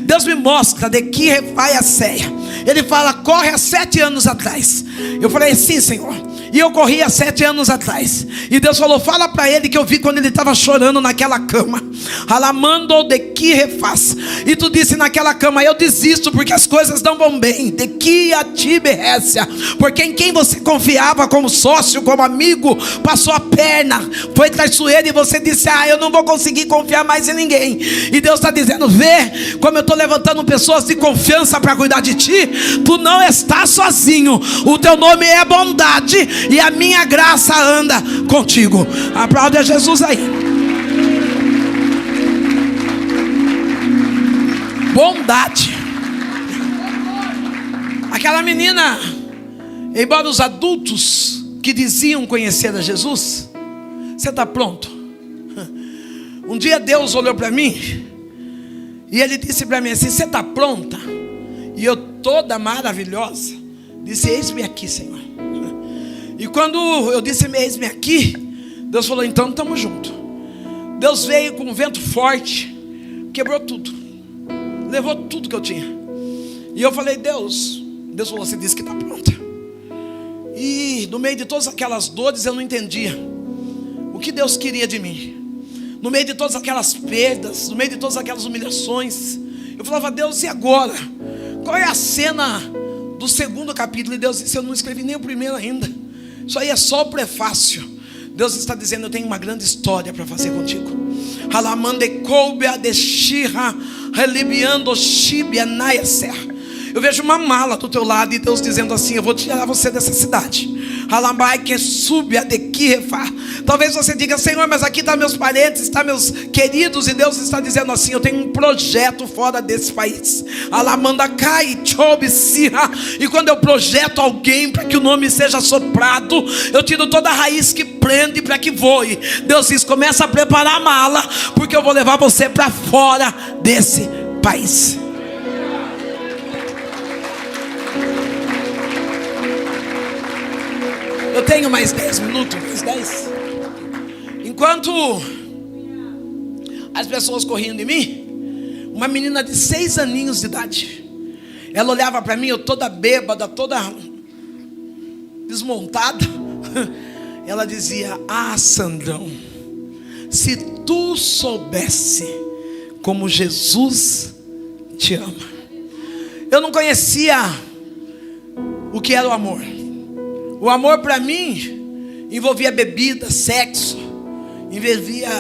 Deus me mostra de que vai a ceia. Ele fala: corre há 7 anos atrás. Eu falei: sim, Senhor. E eu corri há 7 anos atrás. E Deus falou: fala para ele que eu vi quando ele estava chorando naquela cama. Alamando de que refaz. E tu disse naquela cama: eu desisto porque as coisas não vão bem. De que a ti berrécia. Porque em quem você confiava como sócio, como amigo, passou a perna, foi traiçoeiro, e você disse: ah, eu não vou conseguir confiar mais em ninguém. E Deus está dizendo: vê como eu estou levantando pessoas de confiança para cuidar de ti. Tu não estás sozinho. O teu nome é bondade, e a minha graça anda contigo. Aplaude a Jesus aí. Bondade. Aquela menina, embora os adultos que diziam conhecer a Jesus: você está pronto? Um dia Deus olhou para mim e Ele disse para mim assim: você está pronta? E eu, toda maravilhosa, disse: eis-me aqui, Senhor. E quando eu disse: eis-me aqui, Deus falou: então estamos juntos. Deus veio com um vento forte, quebrou tudo, levou tudo que eu tinha. E eu falei: Deus falou: você disse que está pronta. E no meio de todas aquelas dores, eu não entendia o que Deus queria de mim. No meio de todas aquelas perdas, no meio de todas aquelas humilhações, eu falava: Deus, e agora? Qual é a cena do 2º capítulo? E Deus disse: eu não escrevi nem o 1º ainda. Isso aí é só o prefácio. Deus está dizendo: eu tenho uma grande história para fazer contigo. Eu vejo uma mala do teu lado e Deus dizendo assim: eu vou tirar você dessa cidade. Talvez você diga: Senhor, mas aqui estão meus parentes, estão meus queridos. E Deus está dizendo assim: eu tenho um projeto fora desse país. E quando eu projeto alguém para que o nome seja soprado, eu tiro toda a raiz que prende para que voe. Deus diz: começa a preparar a mala, porque eu vou levar você para fora desse país. Eu tenho mais 10 minutos, mais 10. Enquanto as pessoas corriam de mim, uma menina de 6 aninhos de idade, ela olhava para mim, eu toda bêbada, toda desmontada, Ela dizia: ah, Sandrão, se tu soubesse como Jesus te ama. Eu não conhecia o que era o amor. O amor para mim envolvia bebida, sexo, envolvia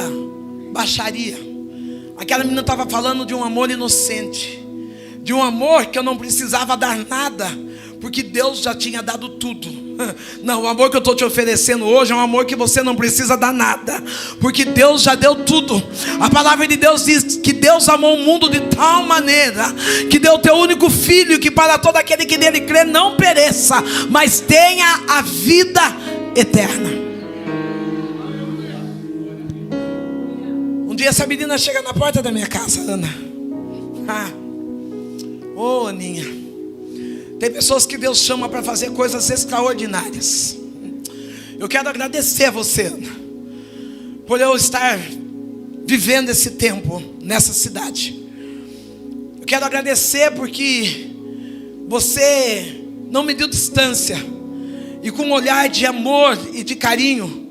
baixaria. Aquela menina estava falando de um amor inocente, de um amor que eu não precisava dar nada, porque Deus já tinha dado tudo. Não, o amor que eu estou te oferecendo hoje é um amor que você não precisa dar nada, porque Deus já deu tudo. A palavra de Deus diz que Deus amou o mundo de tal maneira que deu o teu único filho, que para todo aquele que nele crê não pereça, mas tenha a vida eterna. Um dia essa menina chega na porta da minha casa, Ana. Aninha, tem pessoas que Deus chama para fazer coisas extraordinárias. Eu quero agradecer a você, Ana, por eu estar vivendo esse tempo nessa cidade. Eu quero agradecer porque você não me deu distância, e com um olhar de amor e de carinho,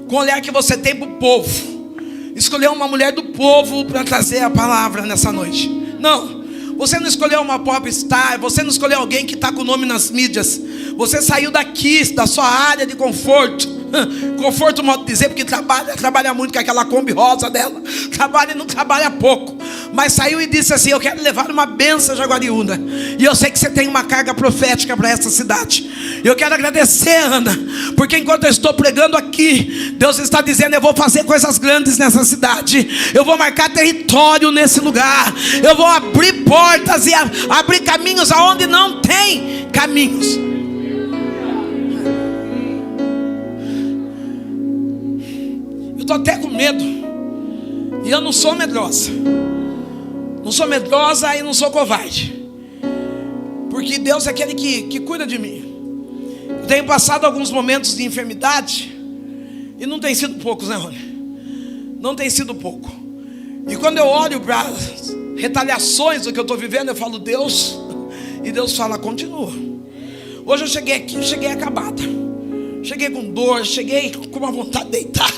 com o olhar que você tem para o povo, escolheu uma mulher do povo para trazer a palavra nessa noite. Não, você não escolheu uma popstar, você não escolheu alguém que está com o nome nas mídias. Você saiu daqui, da sua área de conforto. Conforto, modo de dizer, porque trabalha muito com aquela Kombi rosa dela. Trabalha e não trabalha pouco. Mas saiu e disse assim: eu quero levar uma bênção a Jaguariúna. E eu sei que você tem uma carga profética para essa cidade. Eu quero agradecer, Ana, porque enquanto eu estou pregando aqui, Deus está dizendo: eu vou fazer coisas grandes nessa cidade. Eu vou marcar território nesse lugar. Eu vou abrir portas e abrir caminhos aonde não tem caminhos. Eu estou até com medo. E eu não sou medrosa. Não sou medrosa e não sou covarde. Porque Deus é aquele que cuida de mim. Eu tenho passado alguns momentos de enfermidade. E não tem sido poucos, né, Rony? Não tem sido pouco. E quando eu olho para as retaliações do que eu estou vivendo, eu falo: Deus. E Deus fala: continua. Hoje eu cheguei aqui, cheguei acabada. Cheguei com dor, cheguei com uma vontade de deitar.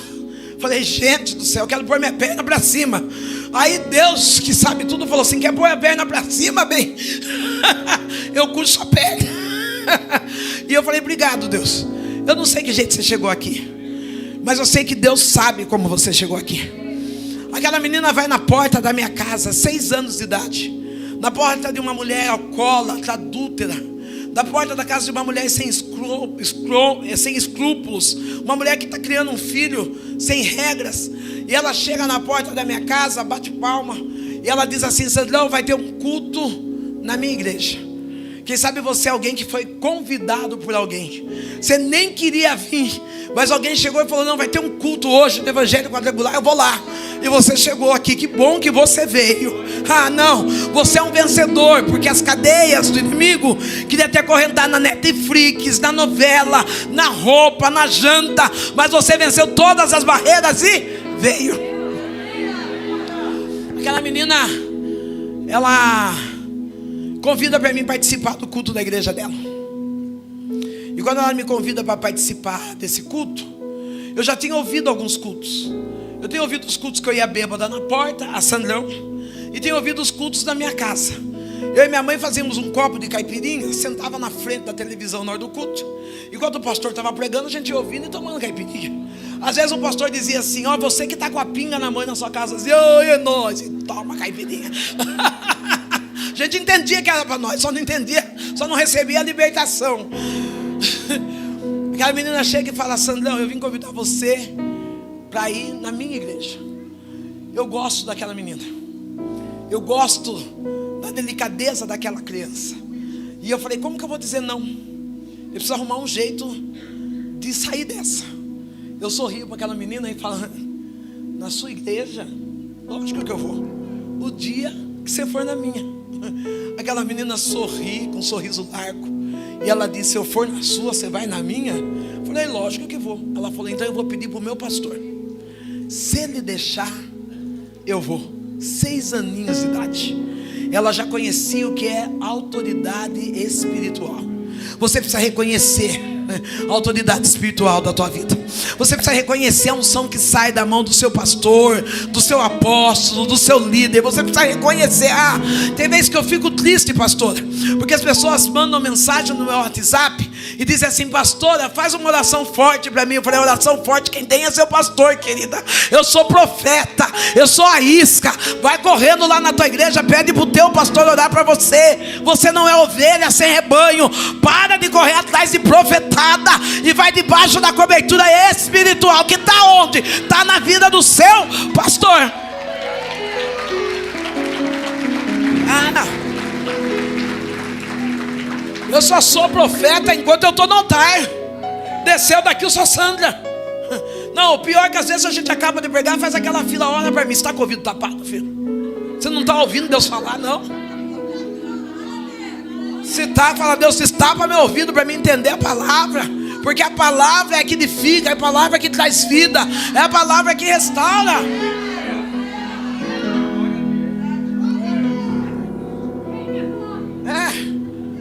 Falei: gente do céu, eu quero pôr minha perna para cima. Aí Deus, que sabe tudo, falou assim: quer pôr a perna para cima, bem? Eu curso a perna. E eu falei: obrigado, Deus. Eu não sei que jeito você chegou aqui, mas eu sei que Deus sabe como você chegou aqui. Aquela menina vai na porta da minha casa, 6 anos de idade, na porta de uma mulher alcoólatra, adúltera, da porta da casa de uma mulher sem escrúpulos, uma mulher que está criando um filho sem regras. E ela chega na porta da minha casa, bate palma, e ela diz assim: Sandrão, vai ter um culto na minha igreja. Quem sabe você é alguém que foi convidado por alguém, você nem queria vir, mas alguém chegou e falou: não, vai ter um culto hoje do Evangelho Quadrangular, eu vou lá. E você chegou aqui, que bom que você veio. Não, você é um vencedor, porque as cadeias do inimigo queria te acorrentar na Netflix, na novela, na roupa, na janta, mas você venceu todas as barreiras e veio. Aquela menina, ela convida para mim participar do culto da igreja dela. E quando ela me convida para participar desse culto, eu já tinha ouvido alguns cultos. Eu tenho ouvido os cultos que eu ia bêbada na porta, a Sandrão, e tenho ouvido os cultos da minha casa. Eu e minha mãe fazíamos um copo de caipirinha, sentava na frente da televisão na hora do culto. Enquanto o pastor estava pregando, a gente ia ouvindo e tomando caipirinha. Às vezes o pastor dizia assim: ó, você que está com a pinga na mãe na sua casa, dizia: oi, é nóis, e toma caipirinha. A gente entendia que era para nós, só não entendia, só não recebia a libertação. Aquela menina chega e fala: Sandrão, eu vim convidar você para ir na minha igreja. Eu gosto daquela menina, eu gosto da delicadeza daquela criança. E eu falei: como que eu vou dizer não? Eu preciso arrumar um jeito de sair dessa. Eu sorrio para aquela menina e falo: na sua igreja? Lógico que eu vou, o dia que você for na minha. Aquela menina sorri com um sorriso largo, e ela disse: se eu for na sua, você vai na minha? Eu falei: lógico que vou. Ela falou: então eu vou pedir para o meu pastor, se ele deixar, eu vou. 6 aninhos de idade, ela já conhecia o que é autoridade espiritual. Você precisa reconhecer a autoridade espiritual da tua vida. Você precisa reconhecer a unção que sai da mão do seu pastor, do seu apóstolo, do seu líder. Você precisa reconhecer. Tem vezes que eu fico triste, pastora, porque as pessoas mandam mensagem no meu WhatsApp e dizem assim: pastora, faz uma oração forte para mim. Eu falei: oração forte quem tem é seu pastor, querida. Eu sou profeta, eu sou a isca. Vai correndo lá na tua igreja, pede para o teu pastor orar para você. Você não é ovelha sem rebanho. Para de correr atrás de profetada e vai debaixo da cobertura espiritual, que está onde? Está na vida do seu pastor. Eu só sou profeta enquanto eu estou no altar. Desceu daqui, eu sou Sandra. Não, o pior é que às vezes a gente acaba de pregar, faz aquela fila, olha para mim. Você está com o ouvido tapado, filho? Você não está ouvindo Deus falar, não? Se está, fala: Deus, destapa meu ouvido para mim entender a palavra. Porque a palavra é que edifica, é a palavra que traz vida, é a palavra que restaura.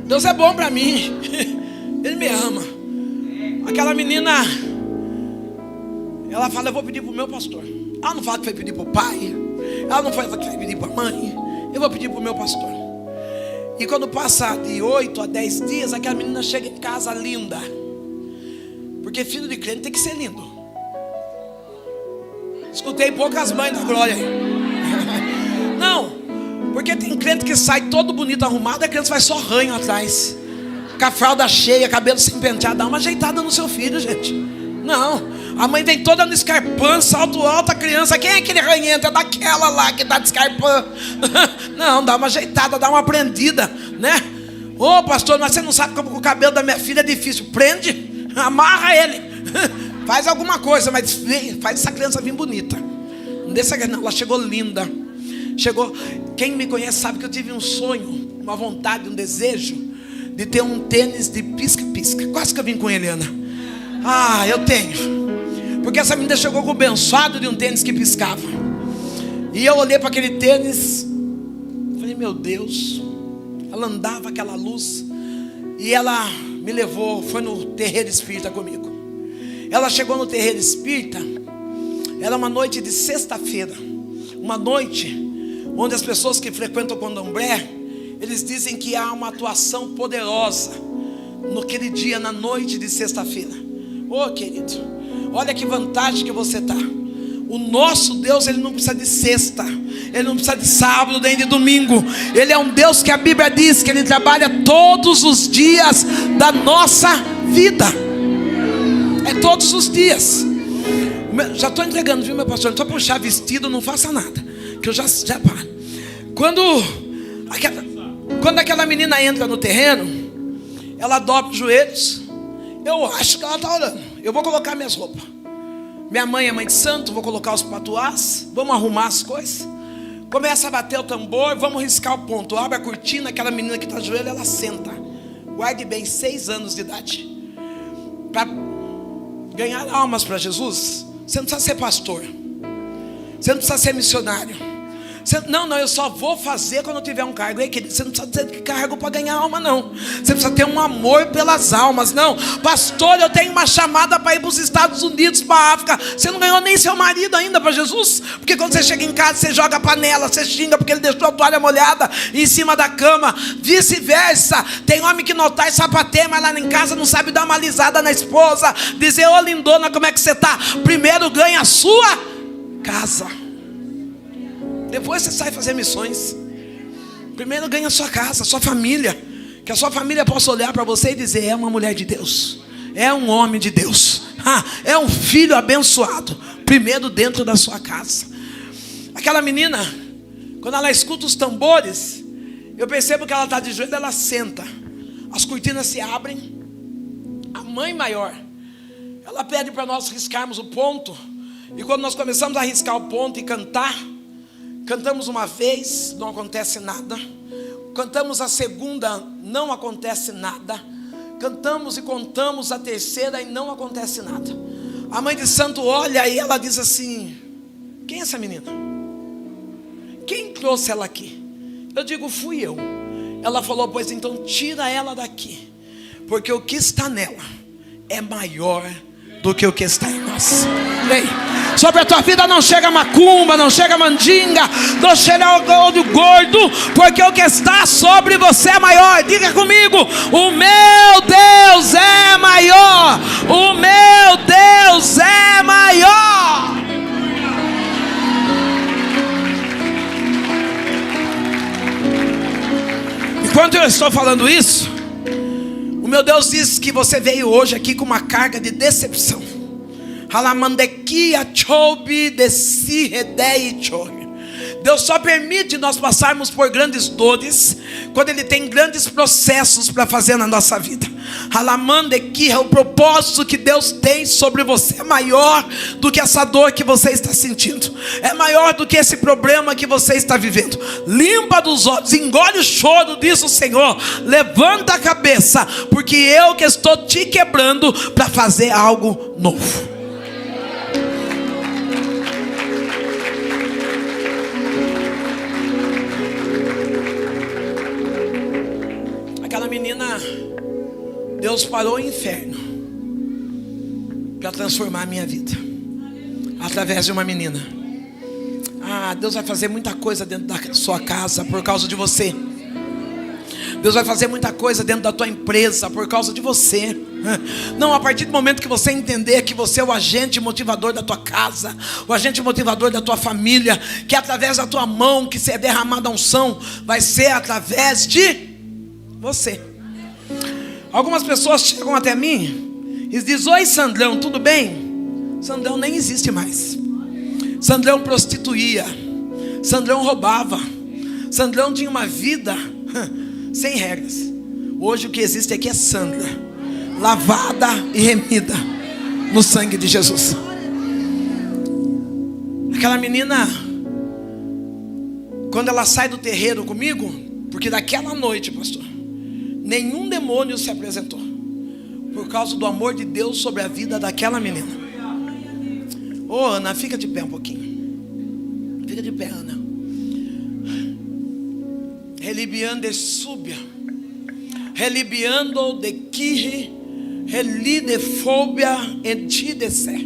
Deus é bom para mim. Ele me ama. Aquela menina, ela fala: eu vou pedir para o meu pastor. Ela não fala que vai pedir para o pai, ela não fala que vai pedir para a mãe. Eu vou pedir para o meu pastor. E quando passa de 8 a 10 dias, aquela menina chega em casa linda. Porque filho de crente tem que ser lindo. Escutei poucas mães da glória. Não, porque tem crente que sai todo bonito, arrumado, e a criança vai só ranho atrás, com a fralda cheia, cabelo sem pentear. Dá uma ajeitada no seu filho, gente. Não, a mãe vem toda no escarpão, salto alto, a criança: quem é aquele ranhento? É daquela lá que está de escarpão. Não, dá uma ajeitada, dá uma prendida, né? Ô pastor, mas você não sabe como o cabelo da minha filha é difícil. Prende, amarra ele, faz alguma coisa, mas faz essa criança vir bonita. Não, ela chegou linda. Chegou. Quem me conhece sabe que eu tive um sonho, uma vontade, um desejo de ter um tênis de pisca-pisca. Quase que eu vim com ele, Ana. Eu tenho. Porque essa menina chegou com o abençoado de um tênis que piscava. E eu olhei para aquele tênis, falei: meu Deus. Ela andava aquela luz. E ela me levou, foi no terreiro espírita comigo. Ela chegou no terreiro espírita. Era uma noite de sexta-feira. Uma noite onde as pessoas que frequentam o candomblé, eles dizem que há uma atuação poderosa naquele dia, na noite de sexta-feira. Querido, olha que vantagem que você está. O nosso Deus, ele não precisa de sexta, ele não precisa de sábado nem de domingo. Ele é um Deus que a Bíblia diz que ele trabalha todos os dias da nossa vida. É todos os dias. Já estou entregando, viu, meu pastor? Não estou puxar vestido, não faça nada, que eu já paro. Quando aquela menina entra no terreno, ela dobra os joelhos. Eu acho que ela está orando. Eu vou colocar minhas roupas. Minha mãe é mãe de santo, vou colocar os patuás. Vamos arrumar as coisas. Começa a bater o tambor, vamos riscar o ponto. Abre a cortina, aquela menina que está de joelho, ela senta. Guarde bem, 6 anos de idade. Para ganhar almas para Jesus, você não precisa ser pastor, você não precisa ser missionário. Não, eu só vou fazer quando eu tiver um cargo. Ei, querido, você não precisa ter cargo para ganhar alma, não. Você precisa ter um amor pelas almas. Não, pastor, eu tenho uma chamada para ir para os Estados Unidos, para a África. Você não ganhou nem seu marido ainda para Jesus? Porque quando você chega em casa, você joga a panela, você xinga porque ele deixou a toalha molhada em cima da cama. Vice-versa. Tem homem que não tá e sapateia, mas lá em casa não sabe dar uma alisada na esposa, dizer: ô lindona, como é que você está? Primeiro ganha a sua casa, depois você sai fazer missões. Primeiro ganha a sua casa, a sua família. Que a sua família possa olhar para você e dizer: é uma mulher de Deus, é um homem de Deus, é um filho abençoado. Primeiro dentro da sua casa. Aquela menina, quando ela escuta os tambores, eu percebo que ela está de joelho, ela senta. As cortinas se abrem. A mãe maior, ela pede para nós riscarmos o ponto. E quando nós começamos a riscar o ponto e cantar, cantamos uma vez, não acontece nada. Cantamos a segunda, não acontece nada. Cantamos e contamos a terceira e não acontece nada. A mãe de santo olha e ela diz assim: quem é essa menina? Quem trouxe ela aqui? Eu digo: fui eu. Ela falou: pois então tira ela daqui, porque o que está nela é maior do que o que está em nós. Ei, sobre a tua vida não chega macumba, não chega mandinga, não chega olho gordo, porque o que está sobre você é maior. Diga comigo: o meu Deus é maior. O meu Deus é maior. Enquanto eu estou falando isso, o meu Deus diz que você veio hoje aqui com uma carga de decepção. Deus só permite nós passarmos por grandes dores quando Ele tem grandes processos para fazer na nossa vida. O propósito que Deus tem sobre você é maior do que essa dor que você está sentindo, é maior do que esse problema que você está vivendo. Limpa dos olhos, engole o choro, diz o Senhor. Levanta a cabeça, porque eu que estou te quebrando para fazer algo novo. Aquela menina, Deus parou o inferno para transformar a minha vida através de uma menina. Deus vai fazer muita coisa dentro da sua casa por causa de você. Deus vai fazer muita coisa dentro da tua empresa por causa de você. Não, a partir do momento que você entender que você é o agente motivador da tua casa, o agente motivador da tua família, que através da tua mão que é derramada a unção, vai ser através de você. Algumas pessoas chegam até mim e dizem: oi Sandrão, tudo bem? Sandrão nem existe mais. Sandrão prostituía, Sandrão roubava, Sandrão tinha uma vida sem regras. Hoje o que existe aqui é Sandra, lavada e remida no sangue de Jesus. Aquela menina, quando ela sai do terreiro comigo, porque daquela noite, pastor, nenhum demônio se apresentou, por causa do amor de Deus sobre a vida daquela menina. Ô Ana, fica de pé um pouquinho. Fica de pé, Ana. Relibiando súbia, relibiando de kirri, relidefobia entidecer.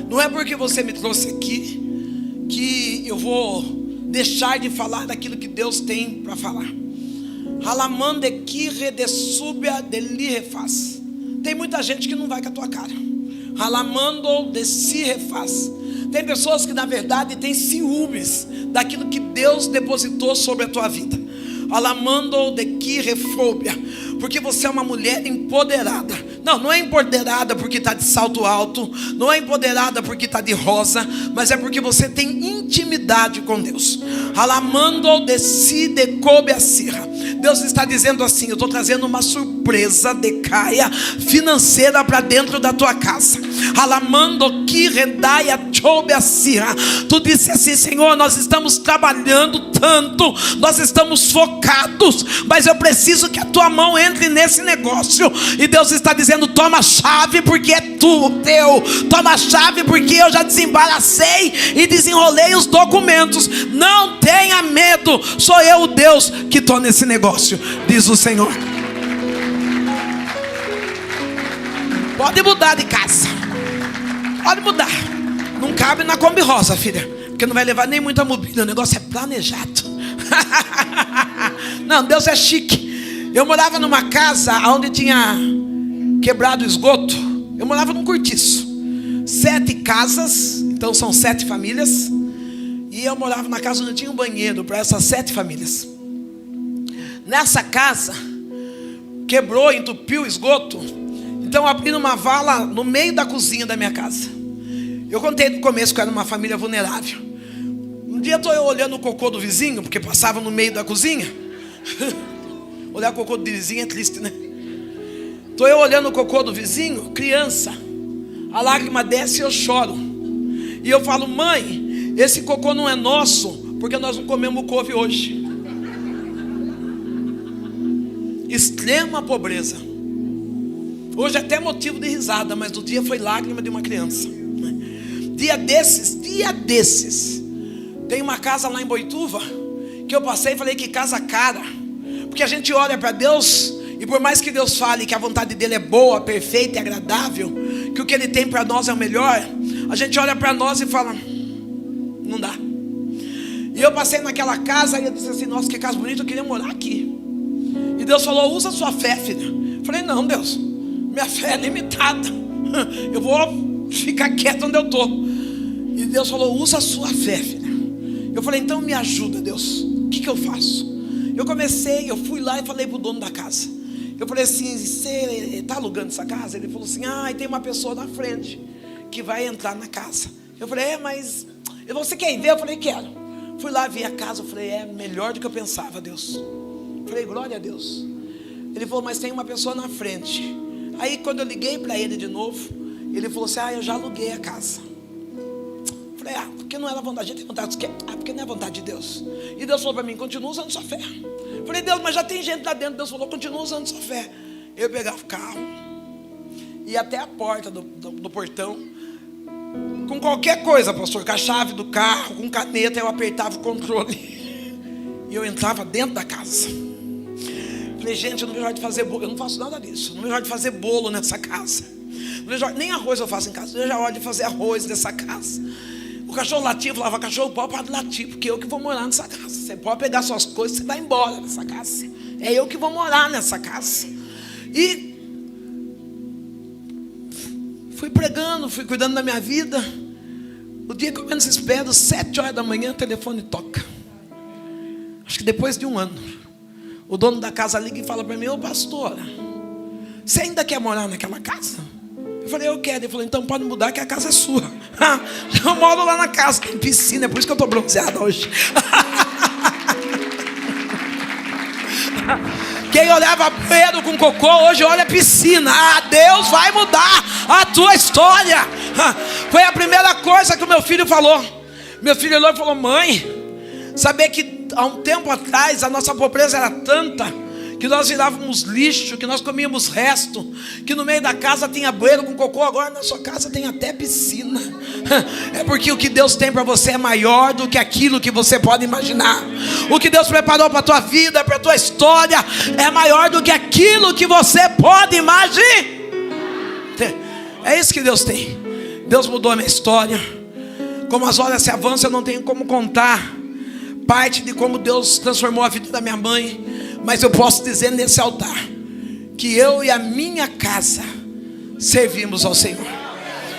Não é porque você me trouxe aqui que eu vou deixar de falar daquilo que Deus tem para falar. Halamande kirre de súbia de li refaz. Tem muita gente que não vai com a tua cara. Halamando de si refaz. Tem pessoas que na verdade têm ciúmes daquilo que Deus depositou sobre a tua vida. Alamando de que refobia, porque você é uma mulher empoderada. Não é empoderada porque está de salto alto, não é empoderada porque está de rosa, mas é porque você tem intimidade com Deus. Alamando de si de cobe a sirra. Deus está dizendo assim: eu estou trazendo uma surpresa de caia financeira para dentro da tua casa. Alamando que redaia chobe a sirra. Tu disse assim: Senhor, nós estamos trabalhando tanto, nós estamos focados, mas eu preciso que a tua mão entre nesse negócio. E Deus está dizendo: toma a chave porque é teu. Toma a chave porque eu já desembaracei e desenrolei os documentos. Não tenha medo, sou eu o Deus que estou nesse negócio, diz o Senhor. Pode mudar de casa, pode mudar. Não cabe na Kombi rosa, filha, porque não vai levar nem muita mobília. O negócio é planejado. Não, Deus é chique. Eu morava numa casa onde tinha quebrado o esgoto. Eu morava num cortiço, 7 casas, então são 7 famílias. E eu morava na casa onde tinha um banheiro para essas 7 famílias. Nessa casa quebrou, entupiu o esgoto. Então abriram uma vala no meio da cozinha da minha casa. Eu contei no começo que eu era uma família vulnerável. Um dia estou eu olhando o cocô do vizinho, porque passava no meio da cozinha. Olhar o cocô do vizinho é triste, né? Estou eu olhando o cocô do vizinho, criança. A lágrima desce e eu choro. E eu falo: mãe, esse cocô não é nosso, porque nós não comemos couve hoje. Extrema pobreza. Hoje é até motivo de risada, mas no dia foi lágrima de uma criança. Dia desses, tem uma casa lá em Boituva que eu passei e falei: que casa cara. Porque a gente olha para Deus E por mais que Deus fale que a vontade dele é boa, perfeita e agradável, que o que ele tem para nós é o melhor, a gente olha para nós e fala, não dá. E eu passei naquela casa e eu disse assim, nossa, que casa bonita, eu queria morar aqui. E Deus falou, usa a sua fé, filha. Eu falei, não, Deus, minha fé é limitada, eu vou ficar quieto onde eu estou. E Deus falou, usa a sua fé, filha. Eu falei, então me ajuda, Deus, o que eu faço? Eu fui lá e falei para o dono da casa. Eu falei assim, você está alugando essa casa? Ele falou assim, e tem uma pessoa na frente que vai entrar na casa. Eu falei, mas você quer ir ver? Eu falei, quero. Fui lá ver a casa, eu falei, é melhor do que eu pensava, Deus. Eu falei, glória a Deus. Ele falou, mas tem uma pessoa na frente. Aí quando eu liguei para ele de novo, ele falou assim, eu já aluguei a casa. Eu falei, porque não era vontade, a gente tem vontade, porque não é vontade de Deus. E Deus falou para mim, continua usando sua fé. Eu falei, Deus, mas já tem gente lá dentro. Deus falou, continua usando sua fé. Eu pegava o carro, ia até a porta do portão, com qualquer coisa, pastor, com a chave do carro, com caneta, eu apertava o controle e eu entrava dentro da casa. Falei, gente, eu não vejo hora de fazer bolo. Eu não faço nada disso. Eu não vejo hora de fazer bolo nessa casa. Não vejo hora, nem arroz eu faço em casa. Eu não vejo hora de fazer arroz nessa casa. O cachorro latia, falava, cachorro pode latir, porque eu que vou morar nessa casa. Você pode pegar suas coisas, você vai embora nessa casa. É eu que vou morar nessa casa. E fui pregando, fui cuidando da minha vida. O dia que eu menos espero, 7 horas da manhã, o telefone toca. Acho que depois de um ano, o dono da casa liga e fala para mim, ô pastora, você ainda quer morar naquela casa? Eu falei, eu quero. Ele falou, então pode mudar que a casa é sua. Eu moro lá na casa, tem piscina, é por isso que eu estou bronzeado hoje. Quem olhava banheiro com cocô, hoje olha piscina. Deus vai mudar a tua história. Foi a primeira coisa que o meu filho falou. Meu filho olhou e falou, mãe, saber que há um tempo atrás a nossa pobreza era tanta que nós virávamos lixo, que nós comíamos resto, que no meio da casa tinha banheiro com cocô, agora na sua casa tem até piscina. É porque o que Deus tem para você é maior do que aquilo que você pode imaginar. O que Deus preparou para a tua vida, para a tua história, é maior do que aquilo que você pode imaginar. É isso que Deus tem. Deus mudou a minha história. Como as horas se avançam, eu não tenho como contar parte de como Deus transformou a vida da minha mãe. Mas eu posso dizer nesse altar que eu e a minha casa servimos ao Senhor.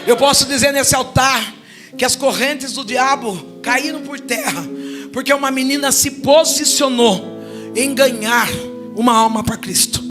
Eu posso dizer nesse altar que as correntes do diabo caíram por terra, porque uma menina se posicionou em ganhar uma alma para Cristo.